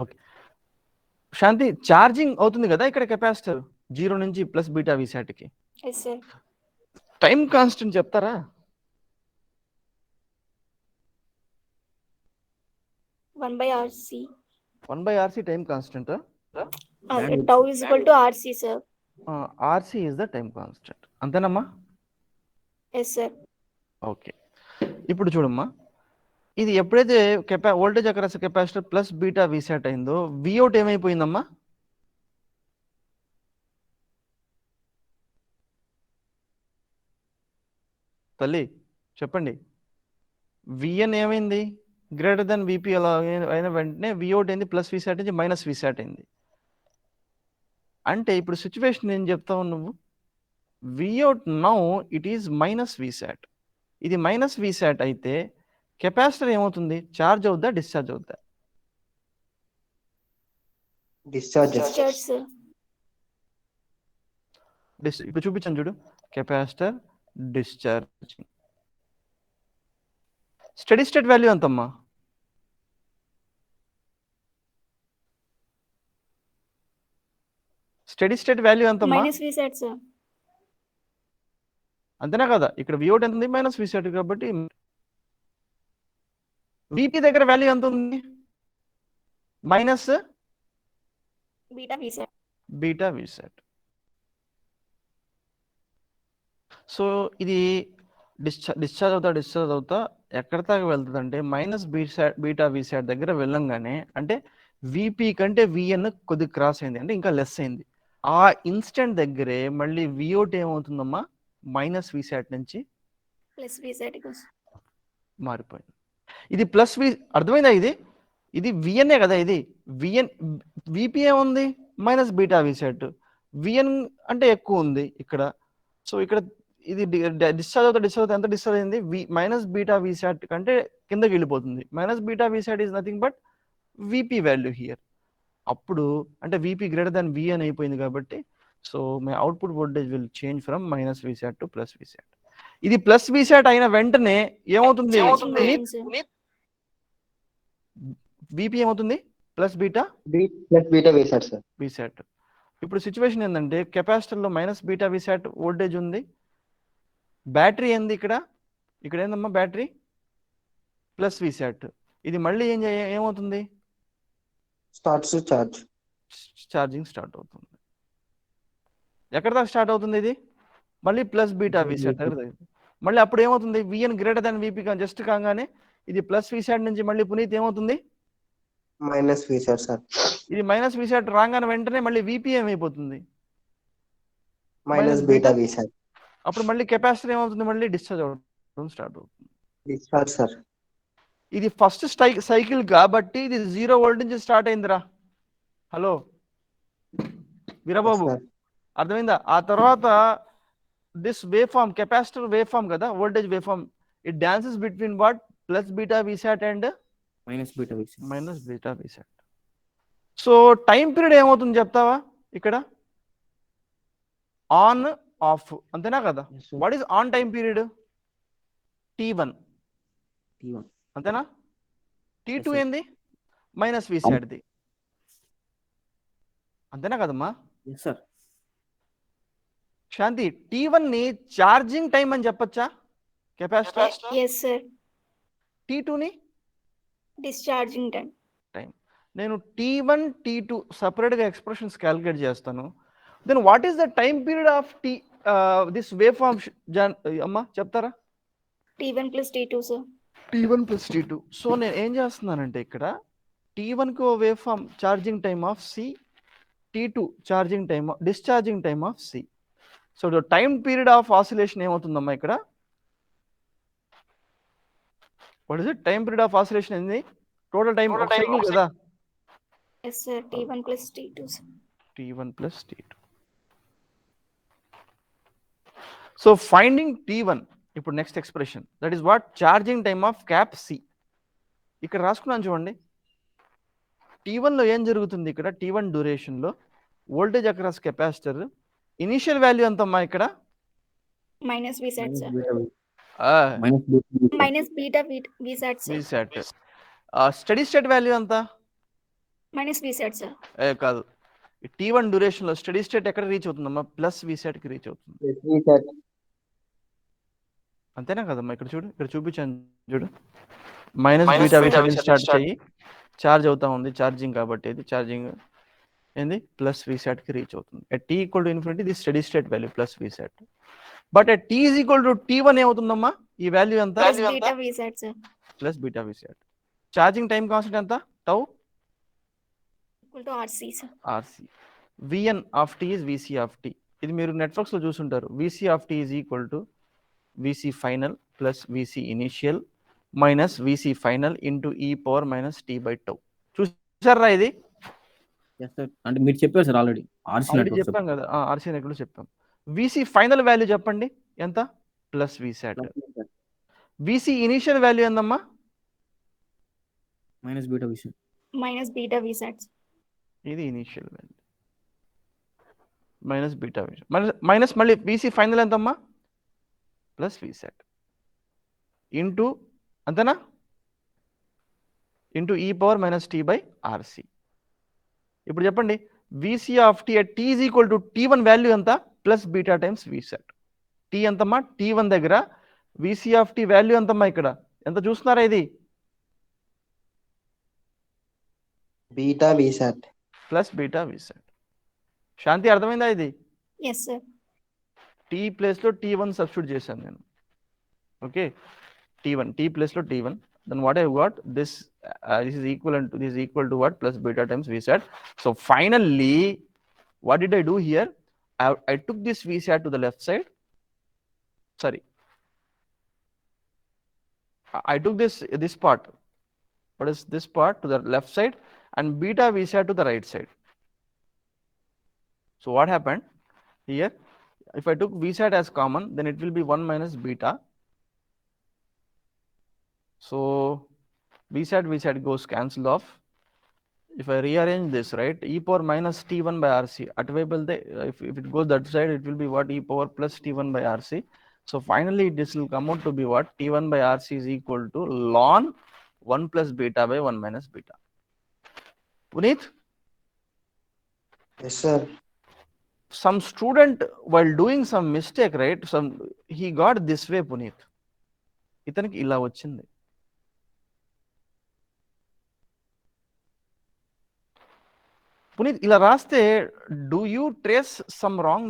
Okay Shanti, charging అవుతుంది కదా ఇక్కడ కెపాసిటర్ 0 నుంచి ప్లస్ బీటా విసాట్కి. Yes, sir. టైం కాన్స్టెంట్ చెప్తారా? One by RC. 1/RC time constant. Tau is equal to RC, sir. RC is the time constant, అంతేనమ్మా? Yes, sir. Okay ఇప్పుడు చూడమ్మా, ఇది ఎప్పుడైతే voltage across capacitor plus beta V sat అయిందో V out ఏమైపోయిందమ్మా? తల్లి చెప్పండి. VN ఏమైంది? గ్రేటర్ దెన్ విపి అలా అయిన వెంటనే విఅవుట్ అయింది ప్లస్ విసాట్ నుంచి మైనస్ విసాట్ అయింది. అంటే ఇప్పుడు సిచ్యువేషన్ ఏం చెప్తావు నువ్వు? విఅవుట్ నౌ ఇట్ ఈస్ మైనస్ విసాట్. ఇది మైనస్ విసాట్ అయితే కెపాసిటర్ ఏమవుతుంది? ఛార్జ్ అవుద్దా డిశ్చార్జ్ అవుద్దా? Discharge. Discharge, sir. ఇప్పుడు చూపించాను చూడు, capacitor discharging. Study state value ఎంతమ్మా? స్టడీ స్టేట్ వాల్యూ ఎంతమ్మా? Minus VSAT, sir. అంతేనా కదా? ఇక్కడ విఅవుట్ ఎంత ఉంది? మైనస్ విసాట్ కాబట్టి విపి దగ్గర వాల్యూ ఎంత ఉంది? Minus Beta VSAT. Beta విసాట్. So ఇది డిశ్చార్జ్ అవుతా ఎక్కడ దాకా వెళ్తుంది అంటే మైనస్ బీటా విసాట్ దగ్గర వెళ్ళంగానే, అంటే విపి కంటే విఎన్ కొద్ది క్రాస్ అయింది, అంటే ఇంకా లెస్ అయింది. ఆ ఇన్స్టెంట్ దగ్గరే మళ్ళీ విఅవుట్ ఏమవుతుందమ్మా? మైనస్ విసాట్ నుంచి Plus VSAT goes. మారిపోయింది. ఇది ప్లస్ అర్థమైందా? ఇది విఎన్ఏ కదా, ఇది విఎన్. విపి ఏముంది? Minus beta V sat. విఎన్ అంటే ఎక్కువ ఉంది ఇక్కడ. సో ఇక్కడ ఇది డిశ్చార్జ్ అవుతా ఎంత డిశ్చార్జ్ అయింది? మైనస్ బీటా విసాట్ కంటే కిందకి వెళ్ళిపోతుంది. Minus beta VSAT is nothing but VP value here. అప్పుడు అంటే విపి గ్రేటర్ దాన్ విఎన్ అయిపోయింది కాబట్టి, so my output voltage will change from minus VSAT to plus VSAT. ఇది ప్లస్ విసాట్ అయిన వెంటనే ఏమవుతుంది? విపి ఏమవుతుంది? Plus beta Plus beta VSAT, sir. VSAT. ఇప్పుడు సిచ్యువేషన్ ఏంటంటే కెపాసిటర్లో మైనస్ బీటా విసాట్ వోల్టేజ్ ఉంది. బ్యాటరీ ఏంది ఇక్కడ? ఇక్కడ ఏందమ్మా బ్యాటరీ? Plus VSAT. ఇది మళ్ళీ ఏమవుతుంది? Starts to charge. Charging start అవుతుంది. ఎక్కడ దాకా స్టార్ట్ అవుతుంది? ఇది మళ్ళీ ప్లస్ బీటా విసాట్ దగ్గర. మళ్ళీ అప్పుడు ఏమవుతుంది? Vin greater than Vp just కాగానే ఇది ప్లస్ విసాట్ నుంచి మళ్ళీ పునీత్ ఏమవుతుంది? Minus VSAT, sir. ఇది మైనస్ విసాట్ రాగానే వెంటనే మళ్ళీ విపి ఏమైపోతుంది? Minus beta VSAT. అప్పుడు మళ్ళీ కెపాసిటర్ ఏమవుతుంది? మళ్ళీ డిశ్చార్జ్ అవ్వడం స్టార్ట్ అవుతుంది. Discharge, sir. ఇది ఫస్ట్ సైకిల్ కాబట్టి ఇది 0 వోల్ట్ నుంచి స్టార్ట్ అయిందిరా. Hello Veerababu, sir. అర్థమైందా? ఆ తర్వాత this wave form, capacitor wave form కదా, voltage wave form, it dances between what, plus beta VSAT and minus beta VSAT. Minus beta విసాట్. So time period ఏమవుతుంది చెప్తావా ఇక్కడ? ఆన్ ఆఫ్, అంతేనా కదా? What is on time period? T1 T1. అంతేనా? T2 sir. ఏంది? Minus విసాట్ది, అంతేనా కదమ్మా? Yes, sir. శాంతి, T1 ని ఛార్జింగ్ టైం అని చెప్పొచ్చా కెపాసిటర్? Yes sir. T2 ని డిశ్చార్జింగ్ టైం. నేను T1 T2 సపరేట్ గా ఎక్స్ప్రెషన్స్ క్యాలిక్యులేట్ చేస్తాను. Then what is the time period of this wave form? అమ్మా చెప్తారా? T1 plus T2 sir. T1 plus T2. So నేను ఏం చేస్తున్నానంటే ఇక్కడ T1 కి wave form charging time of C, T2 charging time, discharging time of C. So the time period of oscillation ఏమవుతుందమ్మా ఇక్కడ? What is it? Time period of oscillation ఏంది? Total time cycle కదా. Yes sir. T1 plus T2 sir. T1 plus T2. So finding T1, ఇప్పుడు next expression, that is what? Charging time of cap C. ఇక్కడ రాసుకున్నాను చూడండి. T1 లో ఏం జరుగుతుంది ఇక్కడ? T1 డ్యూరేషన్ లో voltage across capacitor initial value ఎంతమ్మా ఇక్కడ? Minus VSAT sir. Minus minus beta VSAT sir. VSAT. Steady state value ఎంత? Minus VSAT sir. కాదు, T1 డ్యూరేషన్ లో స్టడీ స్టేట్ ఎక్కడ రీచ్ అవుతుందమ్మా? ప్లస్ విసాట్ కి రీచ్ అవుతుంది, Yes, VSAT. అంతేనా కదమ్మా? ఇక్కడ చూడు, ఇక్కడ చూపించాను చూడు. మైనస్ బీటా విసాట్ స్టార్ట్ చేయి, ఛార్జ్ అవుతా ఉంది, ఛార్జింగ్ కాబట్టి ఇది ఛార్జింగ్ ఏంది? ప్లస్ విసాట్ కి రీచ్ అవుతుంది. at t equal to infinity the steady state value plus విసాట్. But at t is equal to T1 ఏమవుతుందమ్మా? ఈ వాల్యూ ఎంత? Plus beta VSAT sir. Plus beta VSAT. Charging time constant ఎంత? Tau equal to RC sir. RC. Vn of t is Vc of t. ఇది మీరు networks లో చూసుంటారు. Vc of t is equal to Vc final plus Vc initial minus Vc final into e power minus t by tau. చూసారా ఇది? Yes, sir. అంటే మీరు చెప్పారు sir already. Already చెప్పాం కదా, ఆర్సీ నెట్లో చెప్పాం. Vc ఫైనల్ వాల్యూ చెప్పండి ఎంత? Plus VSAT. Vc initial value ఎంతమ్మా? Minus beta VSAT. Minus beta VSAT. ఇది initial value minus beta VSAT minus మళ్ళీ Vc ఫైనల్ ఎంతమ్మా? ప్లస్ విసాట్ ఇంటూ, అంతేనా? ఇంటూ ఈ power minus t by RC. ఇప్పుడు చెప్పండి, Vc of t at t is equal to T1 వాల్యూ ఎంత? Plus beta times VSAT. T ఎంతమ్మా? T1 దగ్గర Vc ఆఫ్ టీ వాల్యూ ఎంతమ్మా? ఇక్కడ ఎంత చూస్తున్నారా? ఇది Beta VSAT. Plus beta VSAT. Shanti అర్థమైందా? ఇది ఎస్ సార్. టీ ప్లేస్ లో T1 సబ్స్టిట్యూట్ చేశాను నేను. ఓకే, T1, టీ ప్లేస్ లో T1. then what I got, this is equivalent to, this is equal to what? Plus beta times VSAT. So finally, what did I do here? I took this VSAT to the left side. Sorry, I took this part. What is this part? To the left side, and beta VSAT to the right side. So what happened here? If I took VSAT as common, then it will be 1 minus beta. So VSAT goes cancelled off. If I rearrange this, right, e power minus T1 by RC, if it goes that side, it will be what? E power plus T1 by RC. So finally this will come out to be what? T1 by RC is equal to ln 1 plus beta by 1 minus beta. Puneet? Yes, sir. Some student, while doing some mistake, right, he got this way, Puneet. ఇతనికి ఇలా వచ్చింది. Puneet, ఇలా రాస్తే, do you trace some wrong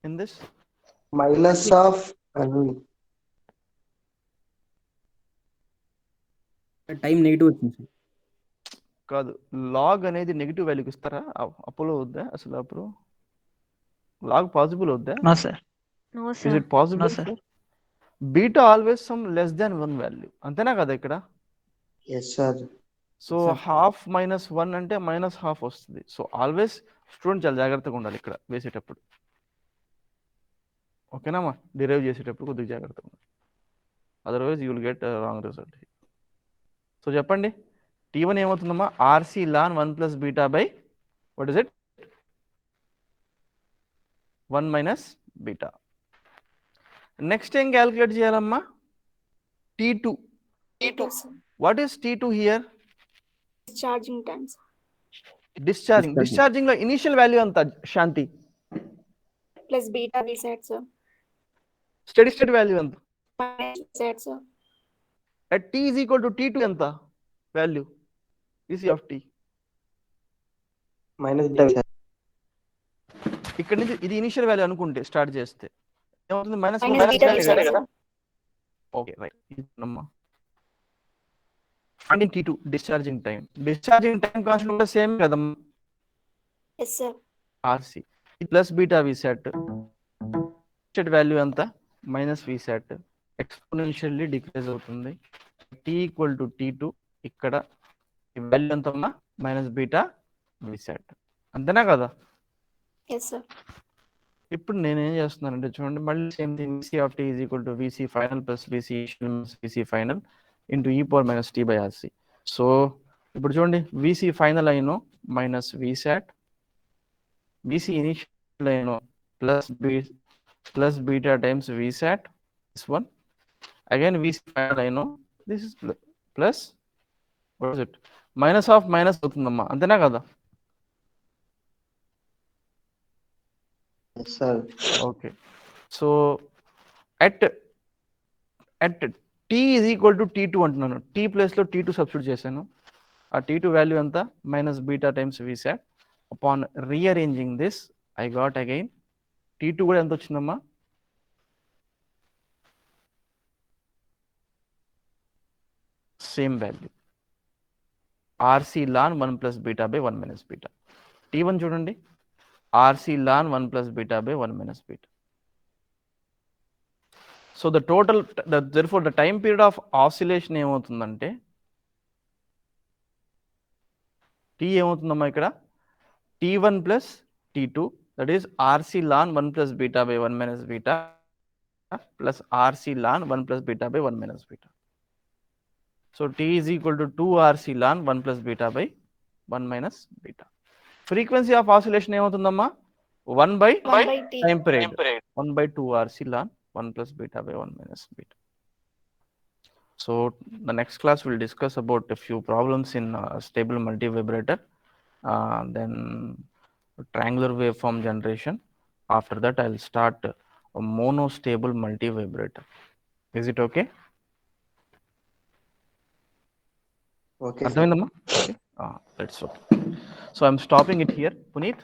in this? Minus of time negative వచ్చింది sir. కాదు, log అనేది నెగిటివ్ వాల్యూకి ఇస్తారా? అపోలో వద్దా అసలు? అప్పుడు లాగ్ పాసిబుల్ వద్దా? No, sir. No Is sir. it possible? No, sir. Beta always some less than 1 value. అంతేనా కదా ఇక్కడ? Yes sir. So half minus 1 అంటే మైనస్ హాఫ్ వస్తుంది. సో ఆల్వేస్ స్టూడెంట్ చాలా జాగ్రత్తగా ఉండాలి ఇక్కడ వేసేటప్పుడు. ఓకేనామా? డిరైవ్ చేసేటప్పుడు కొద్దిగా జాగ్రత్తగా ఉండాలి, otherwise you will get wrong result. So చెప్పండి, T1 ఏమవుతుందమ్మా? RC ln 1 plus beta by what is it? 1 minus beta. Next ఏం క్యాలిక్యులేట్ చేయాలమ్మా? T2. What is T2 here? Discharging times. Discharging లో ఇనిషియల్ వాల్యూ ఎంత శాంతి? Plus beta reset, sir. Study state value ఎంత? Reset, sir. At t is equal to T2 ఎంత value? VC of t. Minus beta V. ఇక్కడ నుంచి ఇది initial value అనుకుంటే start చేస్తే ఏమవుతుంది? Minus Beta. Okay right. అమ్మా and T2 discharging time. Discharging time constant కూడా సేమ్ కదమ్మా? Yes, sir. RC plus beta VSAT. Set value ఎంత? Minus VSAT. ఎక్స్పోనెన్షియల్లీ డిక్రీజ్ అవుతుంది. T equal to T2. ఇక్కడ value ఎంతమ్మా? Minus beta VSAT. అంతేనా కదా? Yes, sir. ఇప్పుడు నేనేం చేస్తున్నానంటే చూడండి, మళ్ళీ same thing. VC of t is equal to VC final plus VC initial minus VC final into e power minus t by RC. So ఇప్పుడు చూడండి, VC final అయినో మైనస్ VSAT, VC initial అయినో plus beta times VSAT, this one. Again VC final అయినో this is plus what is it? Minus of minus అవుతుందమ్మా, అంతేనా కదా? Yes sir. Okay. So at t is equal to T2 అంటున్నాను. t place లో T2 substitute చేశాను. ఆ T2 value ఎంత? Minus beta times VSAT. Upon rearranging this I got again T2 కూడా ఎంత వచ్చిందమ్మా? Same value RC ln 1 plus beta by 1 minus beta. T1 చూడండి, RC ln 1 plus beta by 1 minus beta. So the total, therefore the time period of oscillation ఏమవుతుందంటే T ఏమవుతుందమ్మా ఇక్కడ? T1 plus T2, that is RC ln 1 plus beta by 1 minus beta plus RC ln 1 plus beta by 1 minus beta. So T is equal to 2 RC ln 1 plus beta by 1 minus beta. Frequency of oscillation ఏమవుతుందమ్మా? 1 by T. time period. 1 by 2 RC ln 1 plus beta by 1 minus beta. So the next class will discuss about a few problems in stable multivibrator, then triangular waveform generation. After that I will start a monostable multivibrator. Is it okay? Okay. అర్థమైందమ్మా? Okay. That's okay. So I'm stopping it here, Puneet.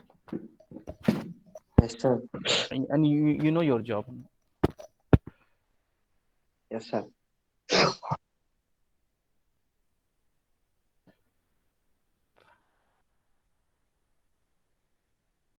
Yes sir. And you know your job. Yes sir.